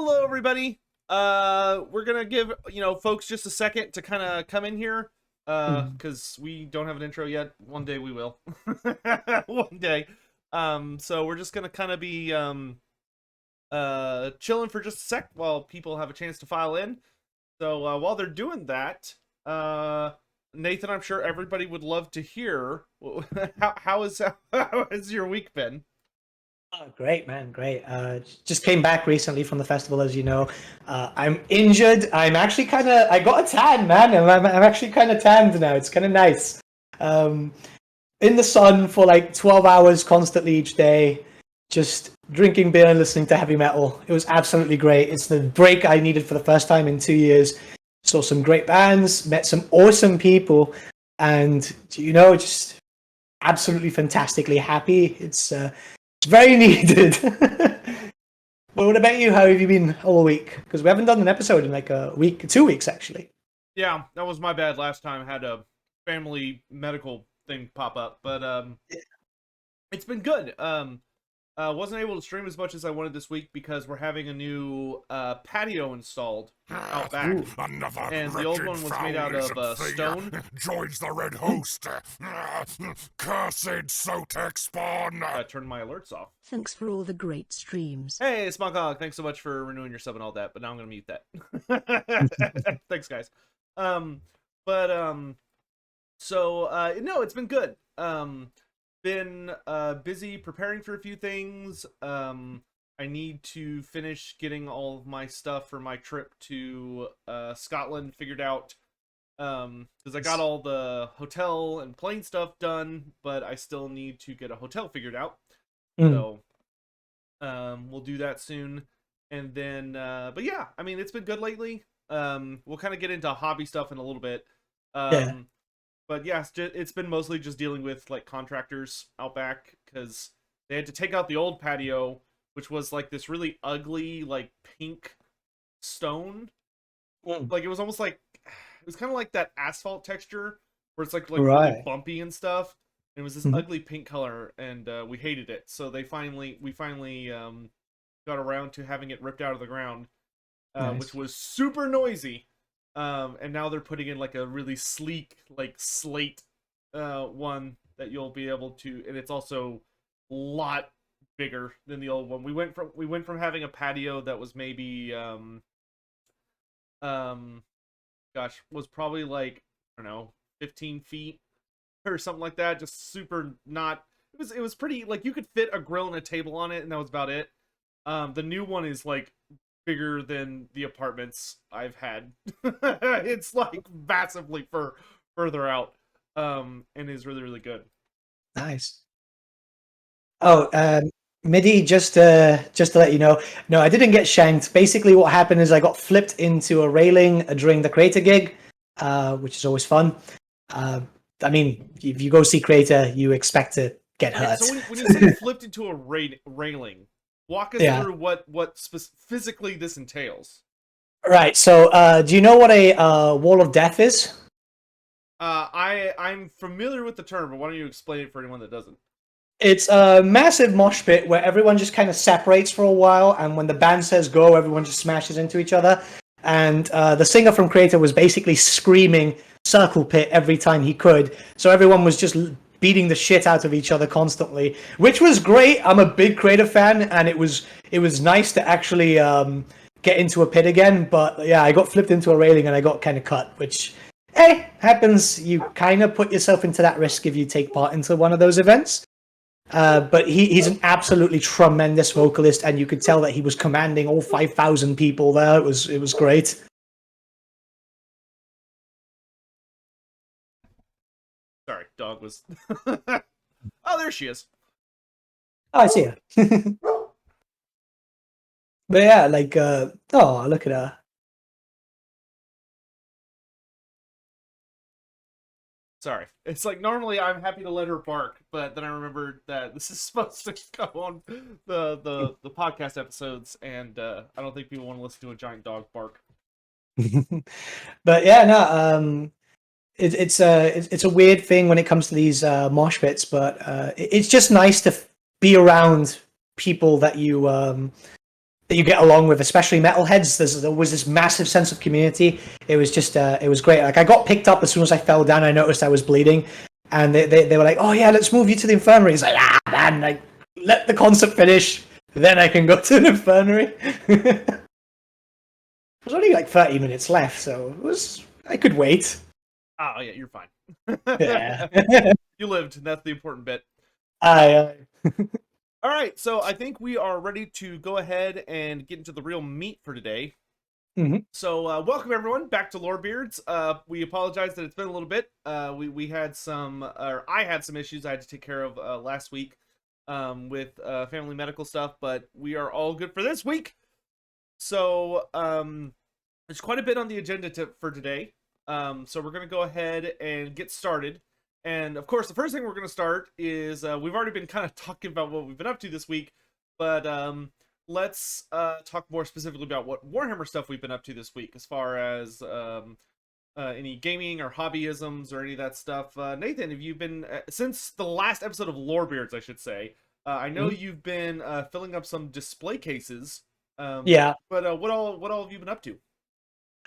Hello, everybody. We're gonna give folks just a second to kind of come in here, Mhm. because we don't have an intro yet. One day we will. One day. So we're just gonna kind of be chilling for just a sec while people have a chance to file in. So while they're doing that, Nathan, I'm sure everybody would love to hear how has your week been? Oh, great, man, great. Just came back recently from the festival, as you know. I'm injured. I got a tan, man. I'm actually kind of tanned now. It's kind of nice. Um, in the sun for like 12 hours constantly each day, just drinking beer and listening to heavy metal. It was absolutely great. It's the break I needed for the first time in 2 years. Saw some great bands, met some awesome people, and just absolutely fantastically happy. It's very needed. Well, what about you? How have you been all week? Because we haven't done an episode in like a week, 2 weeks actually. Yeah, that was my bad last time. I had a family medical thing pop up, but it's been good. Wasn't able to stream as much as I wanted this week because we're having a new patio installed out back, Ooh, and the old one was made out of stone. Joins the red host. Cursed Sotek spawn. I turned my alerts off. Thanks for all the great streams. Hey, Smog Hog, thanks so much for renewing your sub and all that, but now I'm gonna mute that. Thanks, guys. So no, it's been good. Been busy preparing for a few things. I need to finish getting all of my stuff for my trip to Scotland figured out. Because I got all the hotel and plane stuff done, but I still need to get a hotel figured out. So we'll do that soon. And then but yeah, I mean, it's been good lately. We'll kind of get into hobby stuff in a little bit. yeah. But yeah, it's been mostly just dealing with like contractors out back because they had to take out the old patio, which was like this really ugly like pink stone. Like it was almost like it was kind of like that asphalt texture where it's like really Right. bumpy and stuff. And it was this Mhm. ugly pink color, and we hated it. So we finally got around to having it ripped out of the ground, Nice. which was super noisy. And now they're putting in like a really sleek, like slate one that you'll be able to, and it's also a lot bigger than the old one. We went from having a patio that was maybe was probably like, I don't know, 15 feet or something like that. Just super not. It was pretty, like you could fit a grill and a table on it, and that was about it. The new one is like bigger than the apartments I've had. It's like massively further out, and is really really good. Nice. Oh, Midi, just to let you know, no, I didn't get shanked. Basically, what happened is I got flipped into a railing during the Creator gig, which is always fun. I mean, if you go see Creator, you expect to get hurt. So when you say flipped into a railing, walk us Yeah. through what physically this entails. Right. So, do you know what a wall of death is? I'm familiar with the term, but why don't you explain it for anyone that doesn't? It's a massive mosh pit where everyone just kind of separates for a while, and when the band says go, everyone just smashes into each other. And the singer from Creator was basically screaming "circle pit" every time he could, so everyone was just beating the shit out of each other constantly, which was great. I'm a big Creator fan, and it was nice to actually get into a pit again. But yeah, I got flipped into a railing and I got kind of cut, which happens. You kind of put yourself into that risk if you take part into one of those events. But he's an absolutely tremendous vocalist, and you could tell that he was commanding all 5,000 people there. It was great. Sorry, dog was. Oh, there she is. Oh, I see her. But yeah, like, oh, look at her. Sorry. It's like normally I'm happy to let her bark, but then I remembered that this is supposed to go on the podcast episodes, and I don't think people want to listen to a giant dog bark. But yeah, no, it's a weird thing when it comes to these mosh pits, but it's just nice to be around people that you that you get along with, especially metalheads. There was this massive sense of community. It was just, it was great. Like, I got picked up as soon as I fell down. I noticed I was bleeding, and they were like, "Oh yeah, let's move you to the infirmary." It's like, man, like, let the concert finish, then I can go to the infirmary. There's only like 30 minutes left, so I could wait. Oh yeah, you're fine. Yeah. You lived, and that's the important bit. I All right, so I think we are ready to go ahead and get into the real meat for today. Mhm. So welcome everyone back to Lorebeards. We apologize that it's been a little bit. We had some, or I had some issues I had to take care of last week with family medical stuff, but we are all good for this week. So there's quite a bit on the agenda for today. So we're gonna go ahead and get started. And of course, the first thing we're going to start is we've already been kind of talking about what we've been up to this week, but let's talk more specifically about what Warhammer stuff we've been up to this week, as far as any gaming or hobbyisms or any of that stuff. Nathan, have you been since the last episode of Lorebeards, I should say? I know you've been filling up some display cases. Yeah. But what all have you been up to?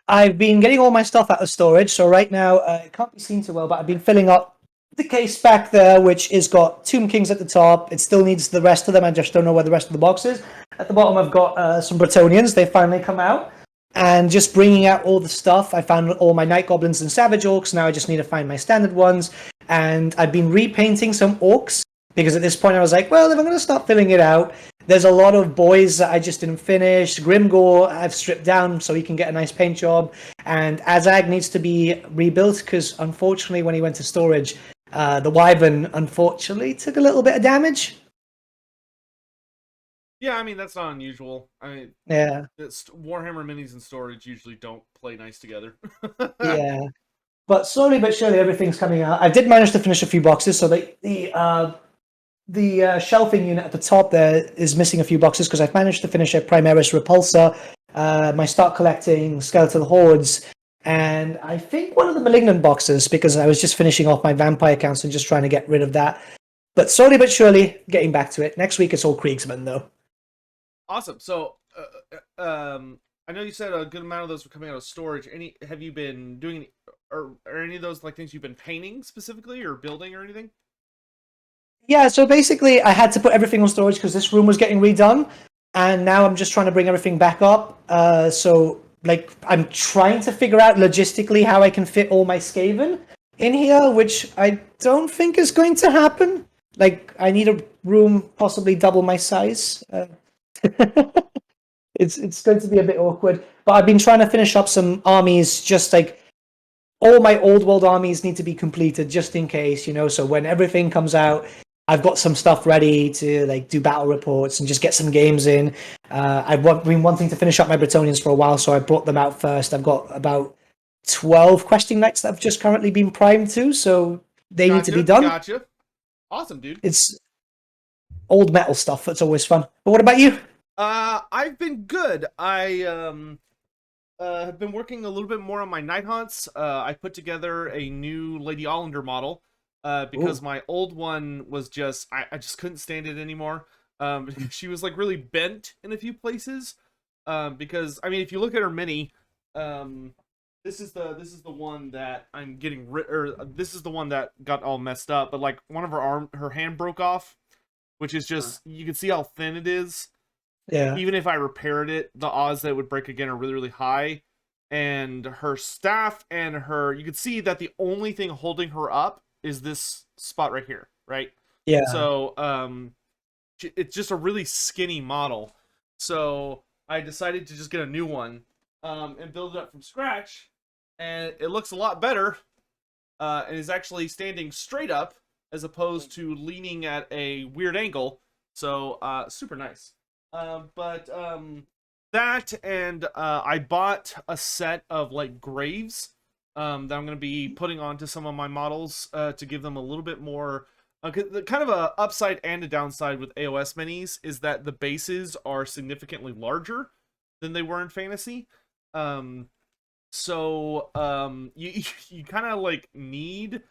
I've been getting all my stuff out of storage, so right now it can't be seen too well, but I've been filling up the case back there, which has got Tomb Kings at the top. It still needs the rest of them. I just don't know where the rest of the box is. At the bottom, I've got some Bretonians. They finally come out. And just bringing out all the stuff. I found all my Night Goblins and Savage Orcs. Now I just need to find my standard ones. And I've been repainting some Orcs, because at this point I was like, well, if I'm going to start filling it out, there's a lot of boys that I just didn't finish. Grimgore I've stripped down so he can get a nice paint job. And Azag needs to be rebuilt, because unfortunately when he went to storage, the Wyvern unfortunately took a little bit of damage. Yeah, I mean, that's not unusual. I mean, Yeah. Warhammer minis and storage usually don't play nice together. Yeah. But slowly but surely everything's coming out. I did manage to finish a few boxes, so the shelving unit at the top there is missing a few boxes, because I've managed to finish a Primaris Repulsor, my start collecting Skeletal Hordes, and I think one of the Malignant boxes, because I was just finishing off my Vampire counts and just trying to get rid of that. But slowly but surely, getting back to it. Next week it's all Kriegsmen, though. Awesome. So, I know you said a good amount of those were coming out of storage. Have you been doing any, or any of those like things you've been painting specifically, or building, or anything? Yeah, so basically I had to put everything on storage because this room was getting redone, and now I'm just trying to bring everything back up. So, like, I'm trying to figure out logistically how I can fit all my Skaven in here, which I don't think is going to happen. Like, I need a room possibly double my size. It's going to be a bit awkward, but I've been trying to finish up some armies, just like all my old world armies need to be completed just in case, so when everything comes out, I've got some stuff ready to like do battle reports and just get some games in. I've been wanting to finish up my Bretonians for a while, so I brought them out first. I've got about 12 questing knights that have just currently been primed to, so they need to be done. Gotcha. Awesome, dude. It's old metal stuff. That's always fun. But what about you? I've been good. I have been working a little bit more on my night hunts. I put together a new Lady Allender model because my old one was just I just couldn't stand it anymore. She was like really bent in a few places. Because I mean, if you look at her mini, this is the one that I'm getting rid, or this is the one that got all messed up. But like one of her hand broke off, which is just you can see how thin it is. Yeah. Even if I repaired it, the odds that it would break again are really, really high. And her staff and you can see that the only thing holding her up is this spot right here, right? Yeah. So, it's just a really skinny model. So I decided to just get a new one, and build it up from scratch. And it looks a lot better, and is actually standing straight up as opposed to leaning at a weird angle. So, super nice. That and I bought a set of like graves that I'm going to be putting onto some of my models to give them a little bit more. Kind of a upside and a downside with AOS minis is that the bases are significantly larger than they were in Fantasy. So you kind of like need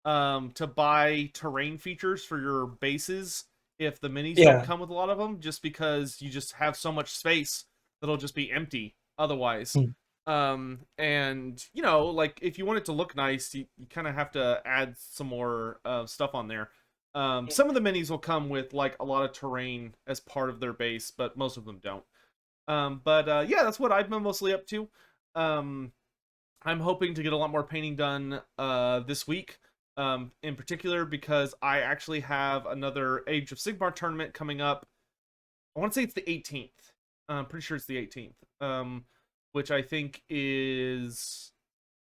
to buy terrain features for your bases if the minis don't Yeah. come with a lot of them, just because you just have so much space that'll just be empty otherwise. Hmm. And you know, like if you want it to look nice, you kind of have to add some more stuff on there. Some of the minis will come with like a lot of terrain as part of their base, but most of them don't. But yeah, that's what I've been mostly up to. Um, I'm hoping to get a lot more painting done this week, in particular because I actually have another Age of Sigmar tournament coming up. I want to say it's the 18th. I'm pretty sure it's the 18th, which I think is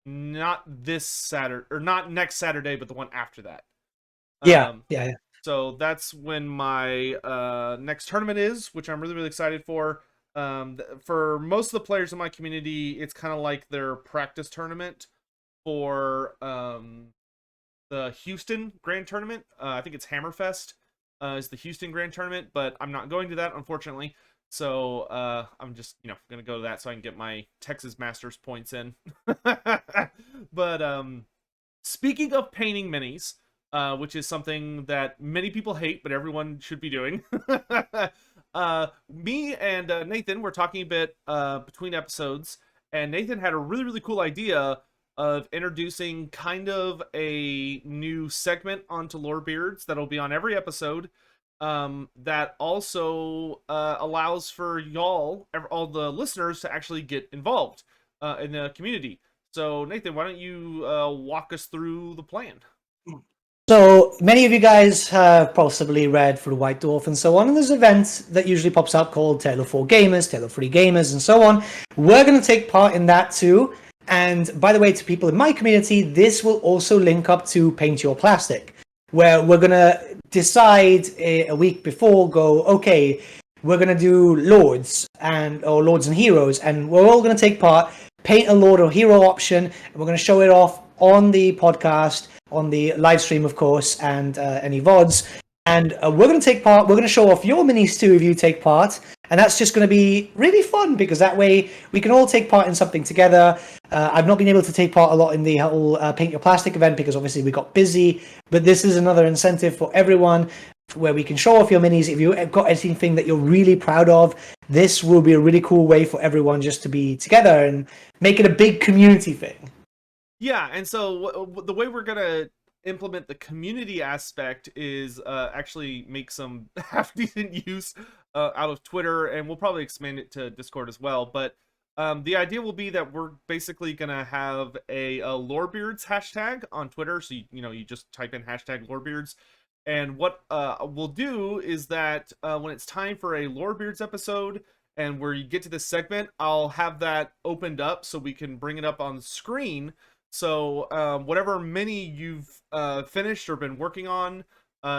not this Saturday, or not next Saturday, but the one after that. Yeah, yeah. So that's when my next tournament is, which I'm really, really excited for. For most of the players in my community, it's kind of like their practice tournament for the Houston Grand Tournament. I think it's Hammerfest is the Houston Grand Tournament, but I'm not going to that, unfortunately. So I'm just, going to go to that so I can get my Texas Masters points in. But speaking of painting minis, which is something that many people hate, but everyone should be doing. Me and Nathan were talking a bit between episodes, and Nathan had a really, really cool idea of introducing kind of a new segment onto Lorebeards that'll be on every episode, that also allows for y'all, all the listeners, to actually get involved in the community. So, Nathan, why don't you walk us through the plan? So many of you guys have possibly read through White Dwarf and so on, and there's an event that usually pops up called Tale of 4 Gamers, Tale of 3 Gamers, and so on. We're going to take part in that too. And by the way, to people in my community, this will also link up to Paint Your Plastic, where we're going to decide a week before, okay, we're going to do Lords or Lords and Heroes, and we're all going to take part, paint a Lord or Hero option, and we're going to show it off on the podcast, on the live stream, of course, and any VODs. And we're going to take part. We're going to show off your minis too if you take part. And that's just going to be really fun because that way we can all take part in something together. I've not been able to take part a lot in the whole Paint Your Plastic event because obviously we got busy. But this is another incentive for everyone where we can show off your minis. If you've got anything that you're really proud of, this will be a really cool way for everyone just to be together and make it a big community thing. Yeah, and so the way we're gonna implement the community aspect is actually make some half-decent use out of Twitter, and we'll probably expand it to Discord as well. But the idea will be that we're basically gonna have a Lorebeards hashtag on Twitter. So you just type in hashtag Lorebeards, and what we'll do is that when it's time for a Lorebeards episode, and where you get to this segment, I'll have that opened up so we can bring it up on screen. So whatever mini you've finished or been working on,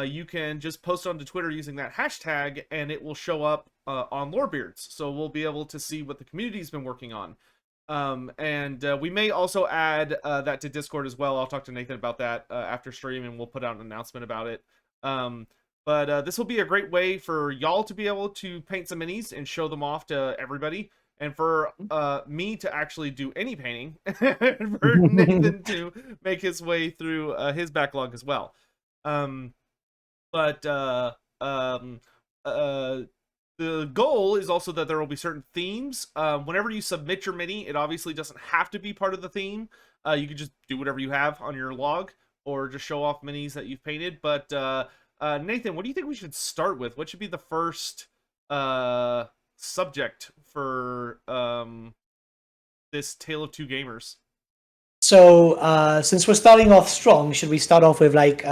you can just post it onto Twitter using that hashtag, and it will show up on Lorebeards. So we'll be able to see what the community's been working on. And we may also add that to Discord as well. I'll talk to Nathan about that after stream, and we'll put out an announcement about it. But this will be a great way for y'all to be able to paint some minis and show them off to everybody. And for me to actually do any painting, and for Nathan to make his way through his backlog as well. But the goal is also that there will be certain themes. Whenever you submit your mini, it obviously doesn't have to be part of the theme. You can just do whatever you have on your log, or just show off minis that you've painted. But Nathan, what do you think we should start with? What should be the first subject for this Tale of Two Gamers? So since we're starting off strong, should we start off with like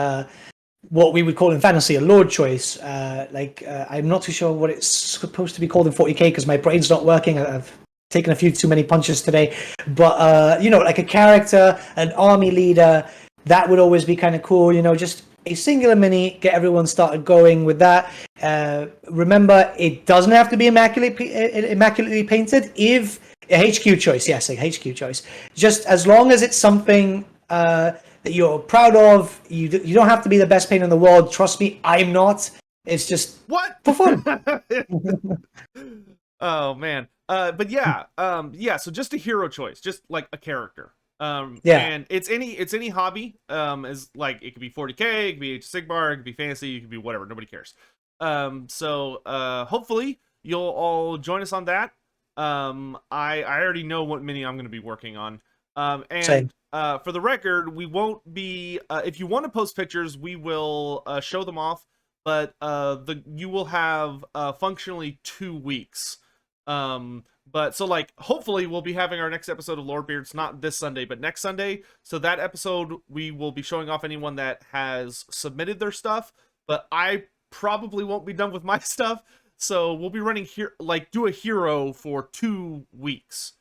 what we would call in fantasy a Lord choice? I'm not too sure what it's supposed to be called in 40k because my brain's not working. I've taken a few too many punches today, but like a character, an army leader, that would always be kind of cool. Just a singular mini, get everyone started going with that. Remember, it doesn't have to be immaculately painted. If a HQ choice, yes, a HQ choice. Just as long as it's something that you're proud of, you don't have to be the best painter in the world. Trust me, I'm not. It's just what for fun. Oh man, but yeah. So just a hero choice, just like a character. And it's any hobby. As like it could be 40k, it could be Sigmar, it could be fantasy, it could be whatever. Nobody cares. So hopefully you'll all join us on that. I already know what mini I'm going to be working on. Same. And for the record, we won't be. If you want to post pictures, we will show them off. But you will have functionally 2 weeks. But so like hopefully we'll be having our next episode of Lorebeards not this Sunday, but next Sunday. So that episode we will be showing off anyone that has submitted their stuff. But I probably won't be done with my stuff. So we'll be running here, like do a hero for 2 weeks.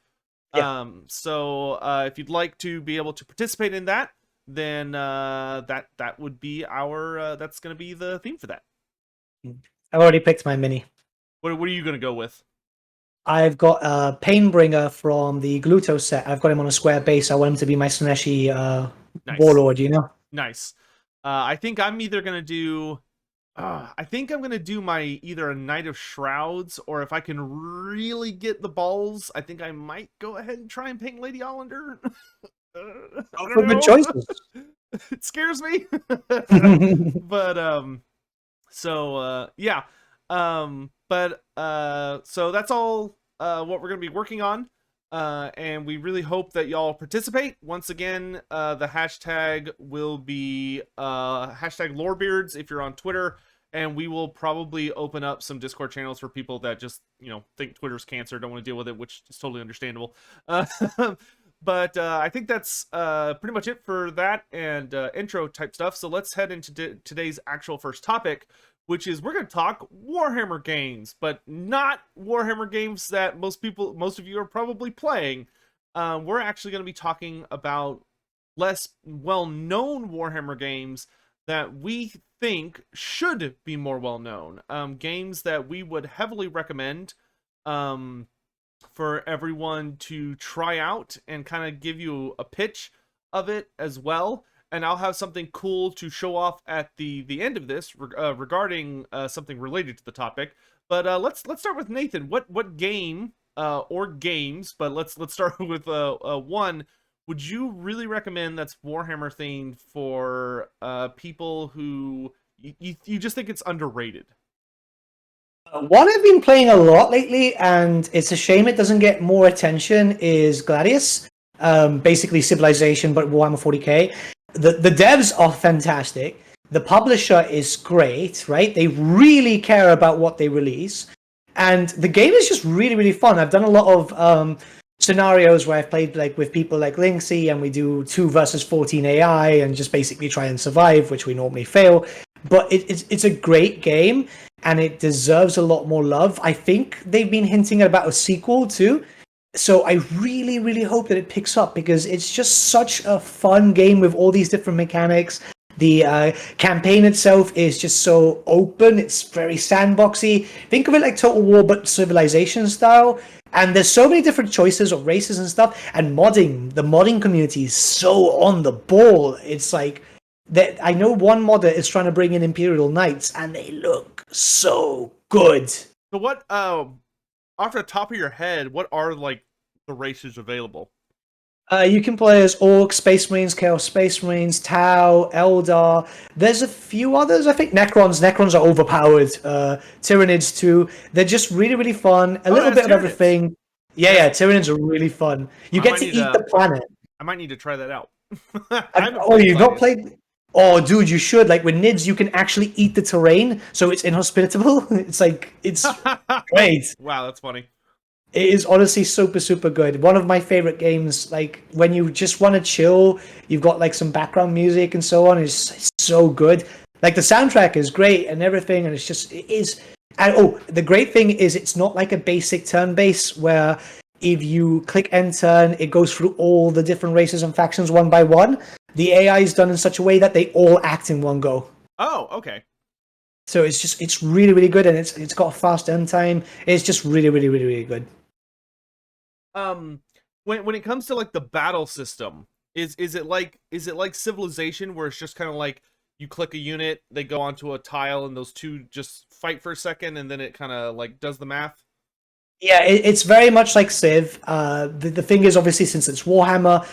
Yeah. So if you'd like to be able to participate in that, then that would be our that's going to be the theme for that. I've already picked my mini. What are you going to go with? I've got Painbringer from the Gluto set. I've got him on a square base. I want him to be my Slaneshi Nice. warlord, you know? Nice. I think I'm either going to do I think I'm gonna do my either a Knight of Shrouds, or if I can really get the balls, I think I might go ahead and try and paint Lady Hollander. I don't know. Good choices. It scares me. But so yeah. So that's all what we're gonna be working on. And we really hope that y'all participate. Once again, the hashtag will be hashtag Lorebeards if you're on Twitter, and we will probably open up some Discord channels for people that just, think Twitter's cancer, don't want to deal with it, which is totally understandable. But I think that's pretty much it for that and intro type stuff. So let's head into today's actual first topic, which is we're going to talk Warhammer games, but not Warhammer games that most of you are probably playing. We're actually going to be talking about less well-known Warhammer games that we think should be more well-known. Games that we would heavily recommend for everyone to try out and kind of give you a pitch of it as well. And I'll have something cool to show off at the end of this regarding something related to the topic. But let's start with Nathan. What game or games? But let's start with one. Would you really recommend that's Warhammer themed for people who you just think it's underrated? One I've been playing a lot lately, and it's a shame it doesn't get more attention, is Gladius. Basically Civilization, but Warhammer 40k. The devs are fantastic. The publisher is great, right? They really care about what they release. And the game is just really, really fun. I've done a lot of scenarios where I've played like with people like Linksy, and we do 2 versus 14 AI and just basically try and survive, which we normally fail. But it's a great game, and it deserves a lot more love. I think they've been hinting about a sequel too. So I really, really hope that it picks up, because it's just such a fun game with all these different mechanics. The campaign itself is just so open. It's very sandboxy. Think of it like Total War, but Civilization style. And there's so many different choices of races and stuff. And modding, the modding community is so on the ball. It's like that. I know one modder is trying to bring in Imperial Knights, and they look so good. So what? Off the top of your head, what are like the races available? You can play as Orcs, Space Marines, Chaos Space Marines, Tau, Eldar. There's a few others, I think. Necrons are overpowered. Tyranids too. They're just really, really fun. A little bit of everything. Yeah, Tyranids are really fun. You get to eat the planet. I might need to try that out. You've not played... Oh, dude, you should. Like, with Nids, you can actually eat the terrain, so it's inhospitable. It's great. Wow, that's funny. It is honestly super, super good. One of my favorite games, like, when you just want to chill, you've got, like, some background music and so on. It's so good. Like, the soundtrack is great and everything, and it is... And, the great thing is it's not like a basic turn-based where if you click end turn, it goes through all the different races and factions one by one. The AI is done in such a way that they all act in one go. Oh, okay. So it's really, really good, and it's got a fast end time. It's just really, really, really, really good. When it comes to like the battle system, is it like Civilization, where it's just kind of like you click a unit, they go onto a tile, and those two just fight for a second, and then it kind of like does the math? Yeah, it's very much like Civ. The thing is, obviously, since it's Warhammer,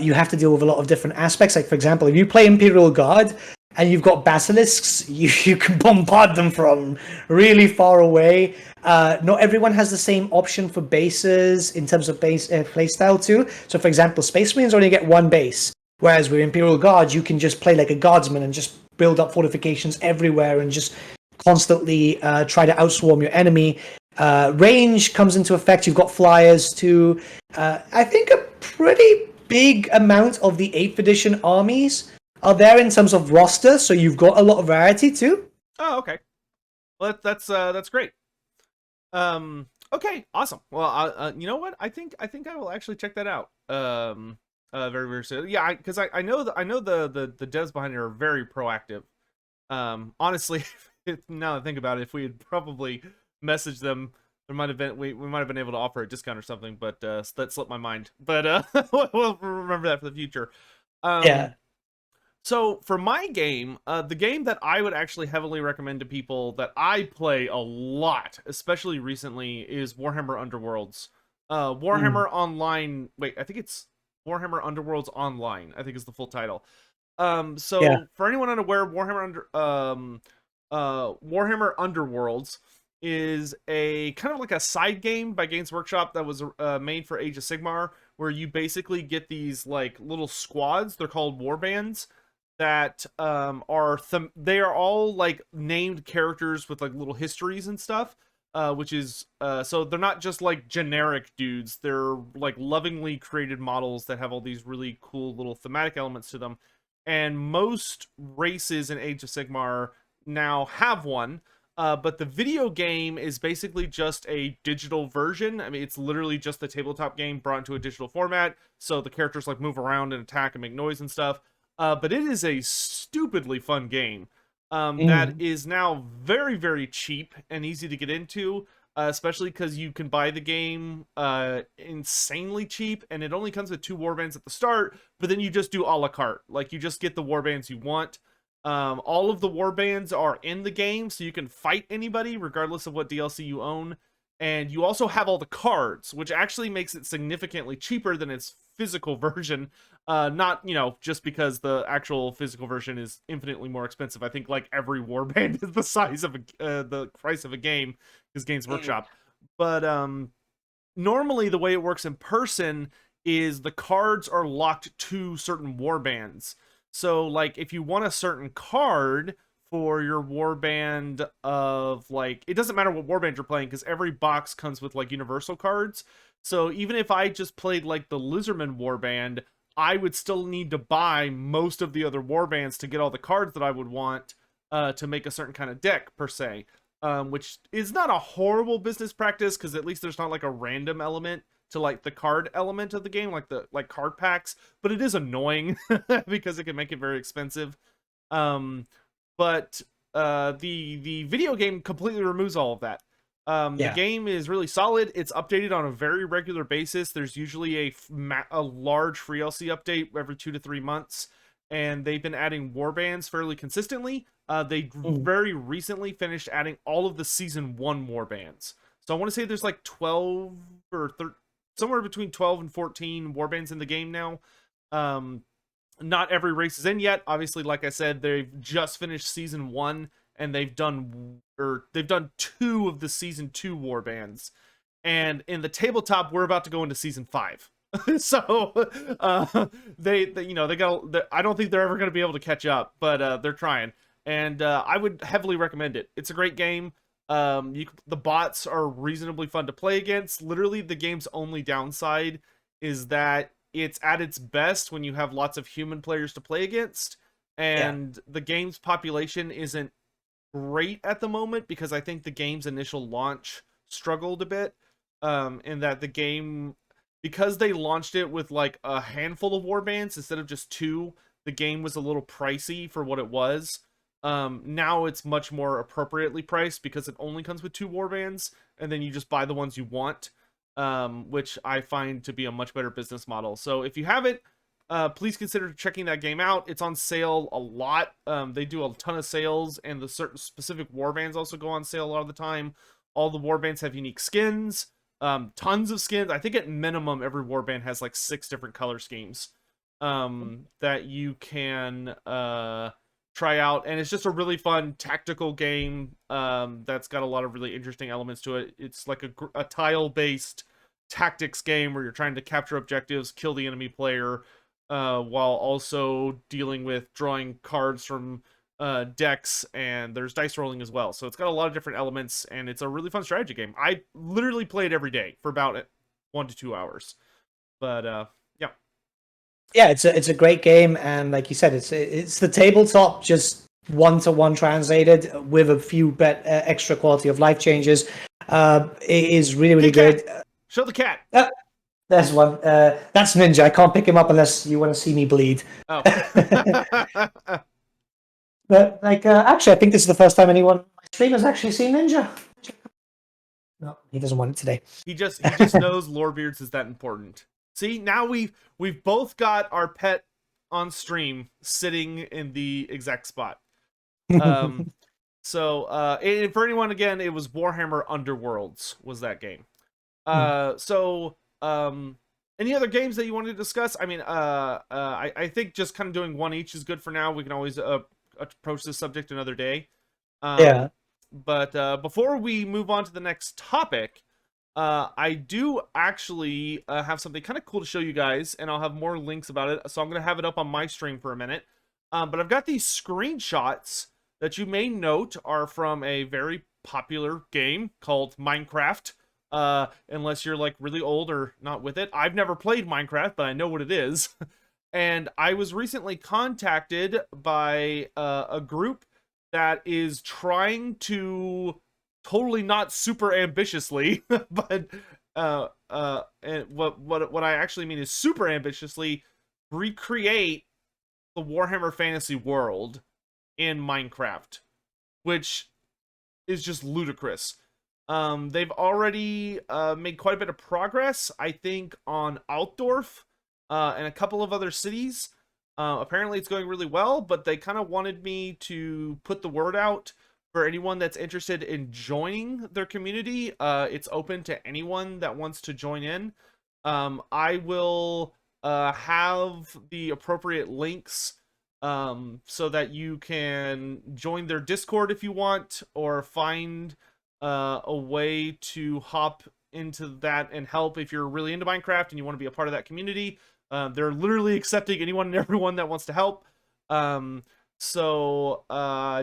you have to deal with a lot of different aspects. Like, for example, if you play Imperial Guard, and you've got basilisks, you can bombard them from really far away. Not everyone has the same option for bases in terms of base playstyle too. So, for example, Space Marines only get one base, whereas with Imperial Guards, you can just play like a guardsman and just build up fortifications everywhere and just constantly try to outswarm your enemy. Range comes into effect. You've got flyers too. I think a pretty big amount of the 8th edition armies are there in terms of roster, so you've got a lot of variety too. Oh, okay. Well, that's great. Okay, awesome. Well, you know what? I think I will actually check that out. Very very soon. Yeah, because I know the devs behind it are very proactive. Honestly, now that I think about it, if we had probably messaged them, there might have been we might have been able to offer a discount or something, but that slipped my mind. But we'll remember that for the future. Yeah. So for my game, the game that I would actually heavily recommend to people that I play a lot, especially recently, is Warhammer Underworlds. Warhammer Online. Wait, I think it's Warhammer Underworlds Online, I think is the full title. So for anyone unaware, Warhammer Underworlds is a kind of like a side game by Games Workshop that was made for Age of Sigmar, where you basically get these like little squads. They're called warbands that they are all like named characters with like little histories and stuff. Which is so they're not just like generic dudes. They're like lovingly created models that have all these really cool little thematic elements to them. And most races in Age of Sigmar now have one. But the video game is basically just a digital version. I mean, it's literally just the tabletop game brought into a digital format. So the characters like move around and attack and make noise and stuff. But it is a stupidly fun game. That is now very, very cheap and easy to get into, especially because you can buy the game insanely cheap, and it only comes with 2 warbands at the start, but then you just do a la carte. Like, you just get the warbands you want. All of the warbands are in the game, so you can fight anybody, regardless of what DLC you own. And you also have all the cards, which actually makes it significantly cheaper than its physical version. Not, just because the actual physical version is infinitely more expensive. I think like every warband is the size of the price of a game, because Games Workshop. But normally the way it works in person is the cards are locked to certain warbands. So like if you want a certain card for your warband of like, it doesn't matter what warband you're playing, because every box comes with like universal cards. So even if I just played like the Lizardman warband, I would still need to buy most of the other warbands to get all the cards that I would want to make a certain kind of deck per se, which is not a horrible business practice, because at least there's not like a random element to like the card element of the game, like the card packs, but it is annoying because it can make it very expensive. But the video game completely removes all of that. The game is really solid. It's updated on a very regular basis. There's usually a large free LC update every 2 to 3 months, and they've been adding warbands fairly consistently. They very recently finished adding all of the Season 1 warbands. So I want to say there's like 12 or somewhere between 12 and 14 warbands in the game now. Not every race is in yet. Obviously, like I said, they've just finished Season 1, and they've done 2 of the Season 2 warbands. And in the tabletop, we're about to go into Season 5. So they got. I don't think they're ever going to be able to catch up, but they're trying. And I would heavily recommend it. It's a great game. The bots are reasonably fun to play against. Literally, the game's only downside is that it's at its best when you have lots of human players to play against, and the game's population isn't great at the moment, because I think the game's initial launch struggled a bit, in that the game, because they launched it with like a handful of warbands instead of just 2, the game was a little pricey for what it was. Now it's much more appropriately priced, because it only comes with 2 warbands, and then you just buy the ones you want. Which I find to be a much better business model. So if you have it, please consider checking that game out. It's on sale a lot. They do a ton of sales, and the certain specific warbands also go on sale a lot of the time. All the warbands have unique skins, tons of skins. I think at minimum every warband has like 6 different color schemes that you can try out, and it's just a really fun tactical game that's got a lot of really interesting elements to it. It's like a tile-based tactics game where you're trying to capture objectives, kill the enemy player, while also dealing with drawing cards from decks, and there's dice rolling as well. So it's got a lot of different elements, and it's a really fun strategy game. I literally play it every day for about 1 to 2 hours. But yeah. Yeah, it's a great game, and like you said, it's the tabletop just 1-to-1 translated with a few extra quality of life changes. It is really good. Show the cat. There's one. That's Ninja. I can't pick him up unless you want to see me bleed. Oh. But actually, I think this is the first time anyone on my stream has actually seen Ninja. No, he doesn't want it today. He just knows Lorebeards is that important. See, now we've both got our pet on stream sitting in the exact spot. So and for anyone, again, it was Warhammer Underworlds was that game. So any other games that you wanted to discuss? I mean, I think just kind of doing one each is good for now. We can always approach this subject another day. Yeah. But before we move on to the next topic, I do actually have something kind of cool to show you guys, and I'll have more links about it. So I'm going to have it up on my stream for a minute. But I've got these screenshots that you may note are from a very popular game called Minecraft. Unless you're like really old or not with it. I've never played Minecraft, but I know what it is. And I was recently contacted by a group that is trying to totally not super ambitiously, but and what I actually mean is super ambitiously recreate the Warhammer Fantasy world in Minecraft, which is just ludicrous. They've already made quite a bit of progress, I think, on Altdorf and a couple of other cities. Apparently it's going really well, but they kind of wanted me to put the word out for anyone that's interested in joining their community. It's open to anyone that wants to join in. I will have the appropriate links so that you can join their Discord if you want, or find a way to hop into that and help if you're really into Minecraft and you want to be a part of that community. They're literally accepting anyone and everyone that wants to help. So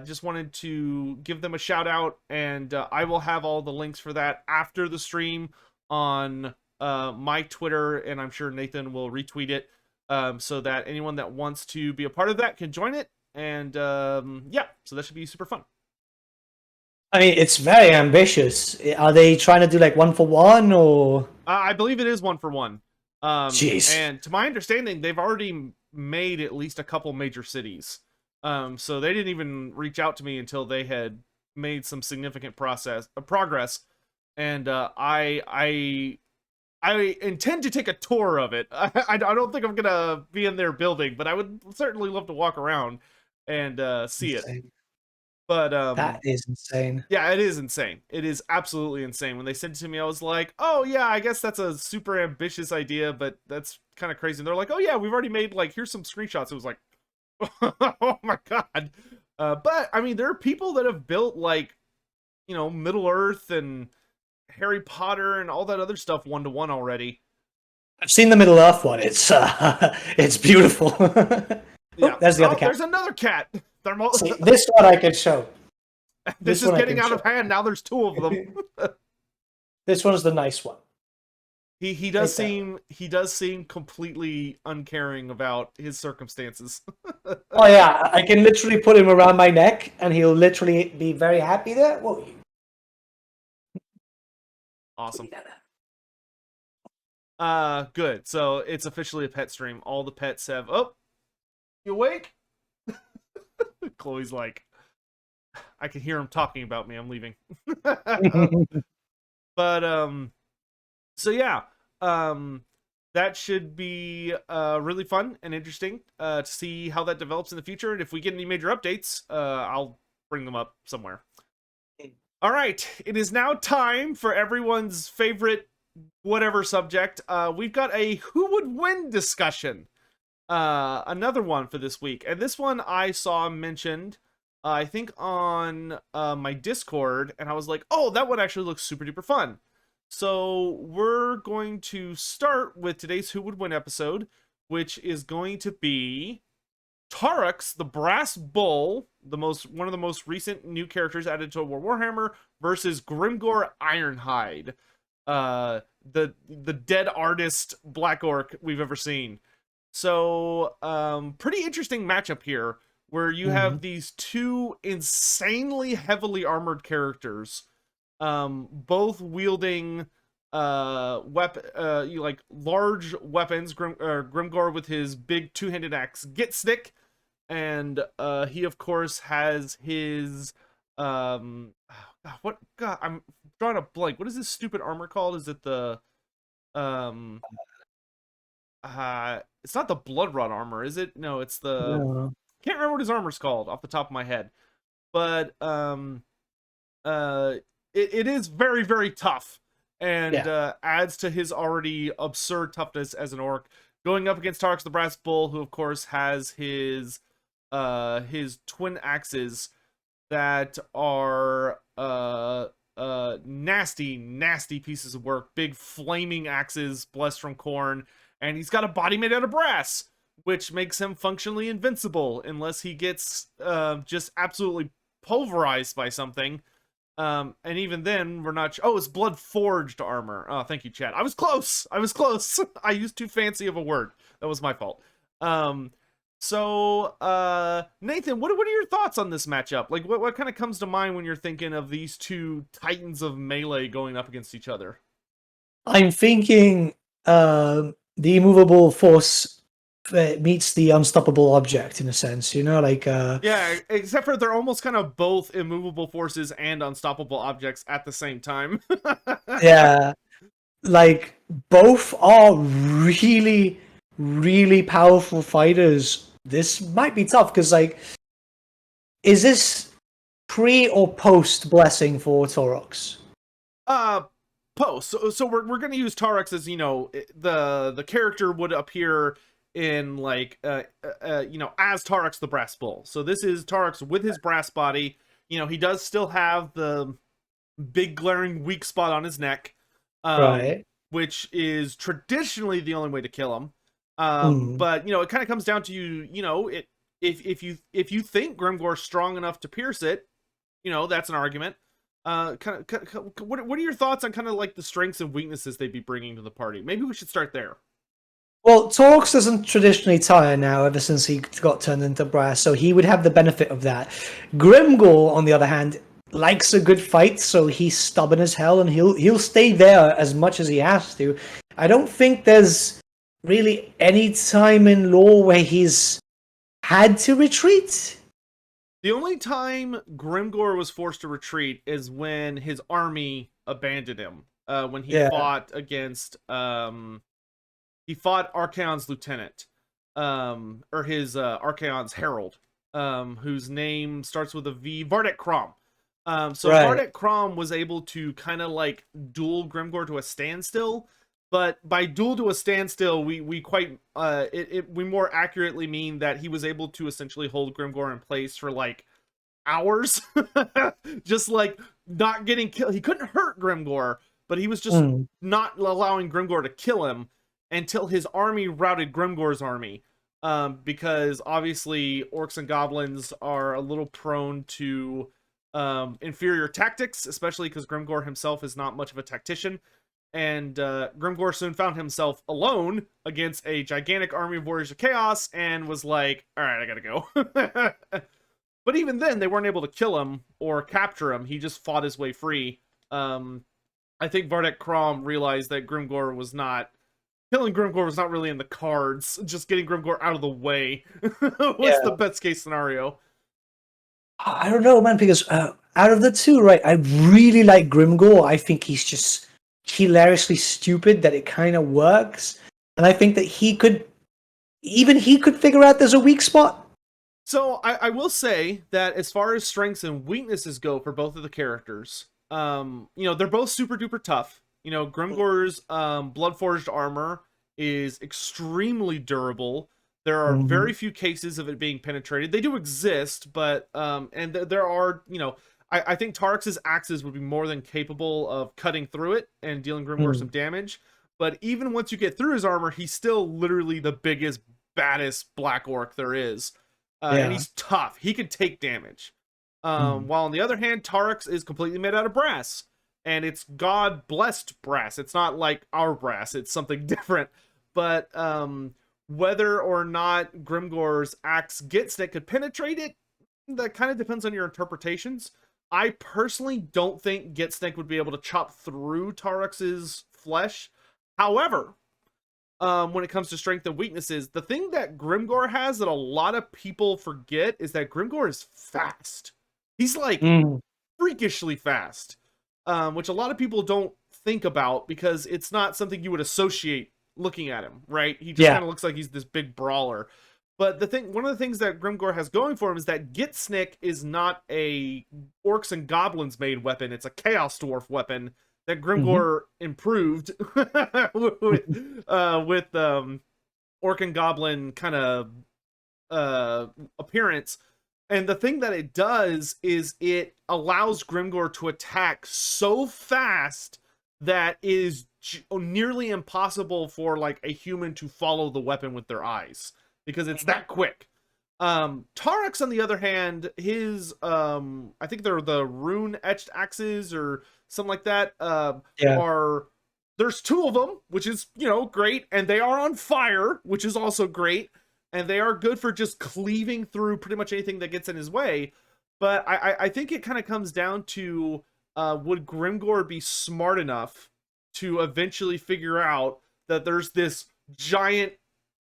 just wanted to give them a shout out, and I will have all the links for that after the stream on my Twitter, and I'm sure Nathan will retweet it, so that anyone that wants to be a part of that can join it. And yeah, so that should be super fun. I mean, it's very ambitious. Are they trying to do like 1-for-1 or? I believe it is 1-for-1. Jeez. And to my understanding, they've already made at least a couple major cities. So they didn't even reach out to me until they had made some significant progress. And I intend to take a tour of it. I don't think I'm gonna be in their building, but I would certainly love to walk around and see Insane. it. But That is insane. yeah, it is insane. It is absolutely insane. When they sent it to me, I was like, oh yeah, I guess that's a super ambitious idea, but that's kind of crazy. And they're like, oh yeah, we've already made, like, here's some screenshots. It was like, oh my god. But I mean, there are people that have built, like, you know, Middle Earth and Harry Potter and all that other stuff 1-to-1 already. I've seen the Middle Earth one. It's beautiful. Yeah. There's the other cat. There's another cat. See, this one I can show. This is getting out of hand. Now there's 2 of them. This one's the nice one. He does seem completely uncaring about his circumstances. Oh yeah, I can literally put him around my neck, and he'll literally be very happy there. Whoa. Awesome. Good. So it's officially a pet stream. All the pets have. Oh, you awake? Chloe's like, I can hear him talking about me. I'm leaving. But so yeah, that should be really fun and interesting to see how that develops in the future. And if we get any major updates, I'll bring them up somewhere. All right, it is now time for everyone's favorite whatever subject. We've got a who would win discussion. another one for this week, and this one I saw mentioned, I think on my Discord, and I was like, oh, that one actually looks super duper fun. So we're going to start with today's Who Would Win episode, which is going to be Tarux, the Brass Bull, one of the most recent new characters added to Warhammer, versus Grimgor Ironhide, the dead artist Black Orc we've ever seen. So, pretty interesting matchup here, where you have these two insanely heavily armored characters, both wielding large weapons. Grimgor with his big two-handed axe Gitstick, and he of course has his I'm drawing a blank. What is this stupid armor called? Is it the um it's not the blood rod armor, is it? No, it's the No. can't remember what his armor's called off the top of my head. But it is very, very tough, and adds to his already absurd toughness as an orc, going up against Tarx the Brass Bull, who of course has his twin axes that are nasty pieces of work, big flaming axes blessed from corn, and he's got a body made out of brass, which makes him functionally invincible unless he gets just absolutely pulverized by something. And even then, we're not. Oh, it's blood forged armor. Oh, thank you, Chad. I was close. I used too fancy of a word. That was my fault. So, Nathan, what are your thoughts on this matchup? Like, what kind of comes to mind when you're thinking of these two titans of melee going up against each other? I'm thinking the immovable force meets the unstoppable object in a sense, Yeah, except for they're almost kind of both immovable forces and unstoppable objects at the same time. Yeah, like both are really, really powerful fighters. This might be tough because, is this pre or post blessing for Taurox? Post. So we're gonna use Tarux as, the character would appear in as Tarux the Brass Bull. So this is Tarux with his brass body. He does still have the big glaring weak spot on his neck, Right. which is traditionally the only way to kill him. Mm. But it kind of comes down to if you think Grimgor's strong enough to pierce it, that's an argument. What are your thoughts on kind of like the strengths and weaknesses they'd be bringing to the party? Maybe we should start there. Well, Torx doesn't traditionally tire now ever since he got turned into brass, so he would have the benefit of that. Grimgor, on the other hand, likes a good fight, so he's stubborn as hell, and he'll stay there as much as he has to. I don't think there's really any time in lore where he's had to retreat. The only time Grimgor was forced to retreat is when his army abandoned him. When he fought against he fought Archaon's lieutenant, or his Archaon's herald, whose name starts with a V, Vardek Krom. Vardek Krom was able to kind of like duel Grimgor to a standstill, but by duel to a standstill, we more accurately mean that he was able to essentially hold Grimgor in place for like hours, just like not getting killed. He couldn't hurt Grimgor, but he was just not allowing Grimgor to kill him until his army routed Grimgor's army. Because obviously orcs and goblins are a little prone to inferior tactics, especially because Grimgor himself is not much of a tactician. And Grimgor soon found himself alone against a gigantic army of Warriors of Chaos and was like, all right, I gotta go. But even then, they weren't able to kill him or capture him. He just fought his way free. I think Vardek Krom realized that killing Grimgor was not really in the cards. Just getting Grimgor out of the way was the best case scenario. I don't know, man, because out of the two, right, I really like Grimgor. I think he's just hilariously stupid that it kind of works. And I think that he could figure out there's a weak spot. So I will say that as far as strengths and weaknesses go for both of the characters, they're both super duper tough. Grimgor's blood forged armor is extremely durable. There are Mhm. very few cases of it being penetrated. They do exist, but there are, I think Taurus's axes would be more than capable of cutting through it and dealing Grimgor some damage. But even once you get through his armor, he's still literally the biggest, baddest black orc there is. And Yeah. he's tough. He can take damage. Mhm. While on the other hand, Tarux is completely made out of brass. And it's God-blessed brass. It's not like our brass. It's something different. But whether or not Grimgor's axe Gitsnick could penetrate it, that kind of depends on your interpretations. I personally don't think Gitsnick would be able to chop through Tarux's flesh. However, when it comes to strength and weaknesses, the thing that Grimgor has that a lot of people forget is that Grimgor is fast. He's like Mm. freakishly fast, which a lot of people don't think about because it's not something you would associate looking at him, right? He just kind of looks like he's this big brawler. But one of the things that Grimgor has going for him is that Gitsnick is not a orcs and goblins made weapon. It's a chaos dwarf weapon that Grimgor improved with orc and goblin kind of appearance. And the thing that it does is it allows Grimgor to attack so fast that it is nearly impossible for like a human to follow the weapon with their eyes because it's that quick. Tarux, on the other hand, his I think they're the rune etched axes or something like that. Are there's two of them, which is great, and they are on fire, which is also great. And they are good for just cleaving through pretty much anything that gets in his way. But I think it kind of comes down to would Grimgor be smart enough to eventually figure out that there's this giant,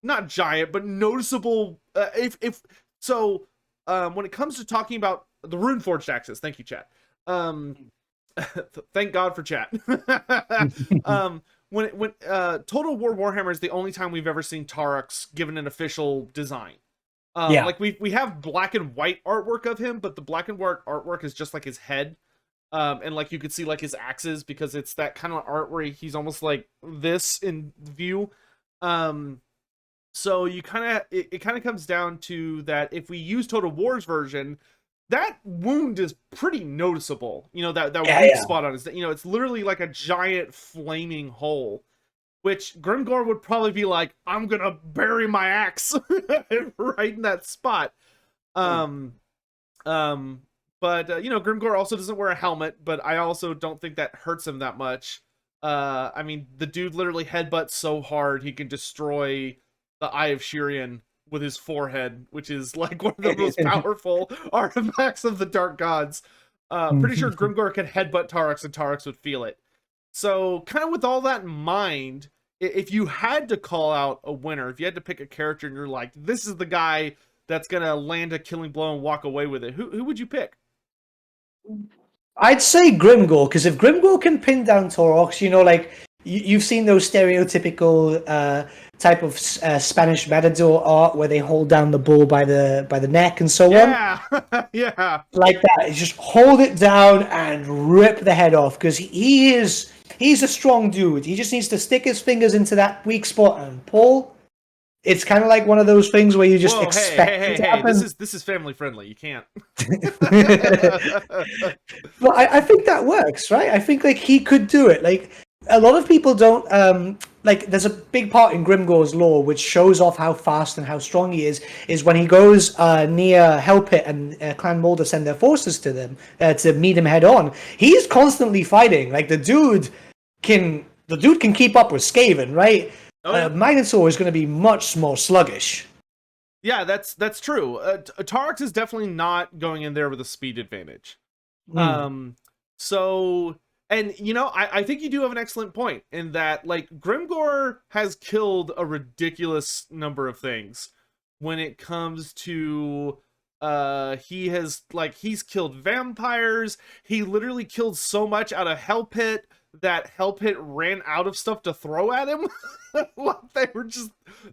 not giant, but noticeable. When it comes to talking about the Runeforged axes, thank you, chat. Thank God for chat. When Total War Warhammer is the only time we've ever seen Tarux given an official design. Like we have black and white artwork of him, but the black and white artwork is just like his head. And like you could see like his axes because it's that kind of art where he's almost like this in view. So you it kind of comes down to that if we use Total War's version, that wound is pretty noticeable. That weak spot on his, it's literally like a giant flaming hole, which Grimgor would probably be like, I'm gonna bury my axe right in that spot. Grimgor also doesn't wear a helmet, but I also don't think that hurts him that much. I mean, the dude literally headbutts so hard he can destroy the Eye of Shirian with his forehead, which is like one of the most powerful artifacts of the Dark Gods. Pretty sure Grimgor could headbutt Tarux and Tarux would feel it. So, kind of with all that in mind, if you had to call out a winner, if you had to pick a character and you're like, this is the guy that's gonna land a killing blow and walk away with it, who would you pick? I'd say Grimgor, because if Grimgor can pin down Torox, like you've seen those stereotypical type of Spanish matador art where they hold down the bull by the neck and so on. Yeah, like that. Just hold it down and rip the head off, because he's a strong dude. He just needs to stick his fingers into that weak spot and pull. It's kind of like one of those things where you just expect it to happen. This is family friendly. You can't. Well, I think that works, right? I think like he could do it. Like a lot of people don't like. There's a big part in Grimgor's lore which shows off how fast and how strong he is when he goes near Hellpit and Clan Moulder send their forces to them to meet him head on. He's constantly fighting. Like the dude can keep up with Skaven, right? Minotaur is going to be much more sluggish. Yeah, that's true. Tarx is definitely not going in there with a speed advantage. So, and I think you do have an excellent point in that, like, Grimgor has killed a ridiculous number of things when it comes to he's killed vampires. He literally killed so much out of Hellpit that Hellpit ran out of stuff to throw at him.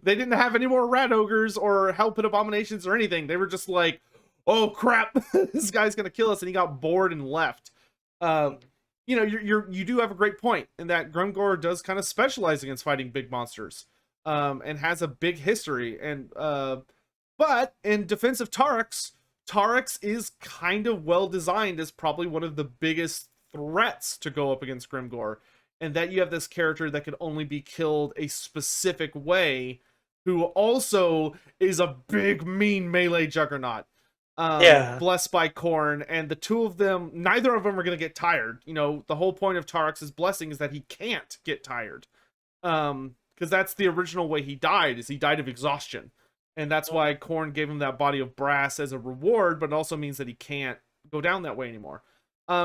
They didn't have any more rat ogres or Hellpit abominations or anything. They were just like, oh crap, this guy's gonna kill us, and he got bored and left. You do have a great point in that Grimgor does kind of specialize against fighting big monsters. and has a big history. And but in defense of Tarax is kind of well designed as probably one of the biggest threats to go up against Grimgor, and that you have this character that can only be killed a specific way, who also is a big mean melee juggernaut. Blessed by Khorne, and the two of them, neither of them are going to get tired. You know, the whole point of Tarax's blessing is that he can't get tired, because that's the original way he died, is he died of exhaustion, and that's why Khorne gave him that body of brass as a reward, but it also means that he can't go down that way anymore.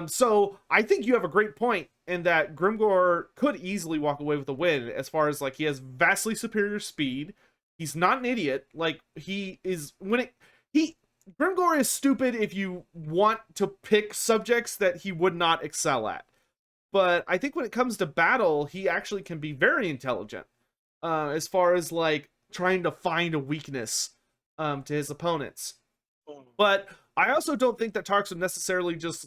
So I think you have a great point in that Grimgor could easily walk away with a win, as far as like he has vastly superior speed. He's not an idiot. Like he is Grimgor is stupid if you want to pick subjects that he would not excel at. But I think when it comes to battle, he actually can be very intelligent, as far as like trying to find a weakness to his opponents. But I also don't think that Tarax would necessarily just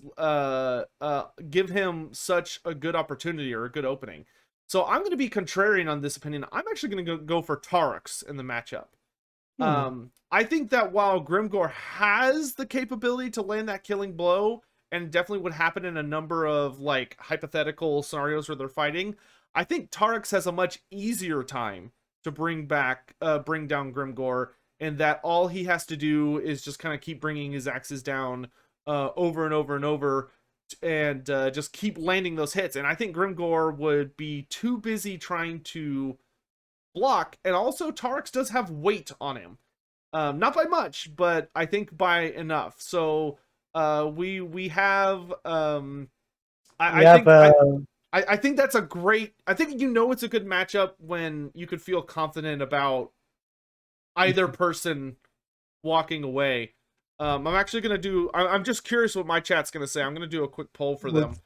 give him such a good opportunity or a good opening. So I'm going to be contrarian on this opinion. I'm actually going to go for Tarax in the matchup. I think that while Grimgor has the capability to land that killing blow, and definitely would happen in a number of like hypothetical scenarios where they're fighting, I think Tarax has a much easier time to bring down Grimgor, and that all he has to do is just kind of keep bringing his axes down over and over and over, and just keep landing those hits. And I think Grimgor would be too busy trying to block, and also Tarax does have weight on him, not by much, but I think by enough. So we have I think that's a great, I think it's a good matchup when you could feel confident about either person walking away. I'm actually gonna I'm just curious what my chat's gonna say. I'm gonna do a quick poll for them.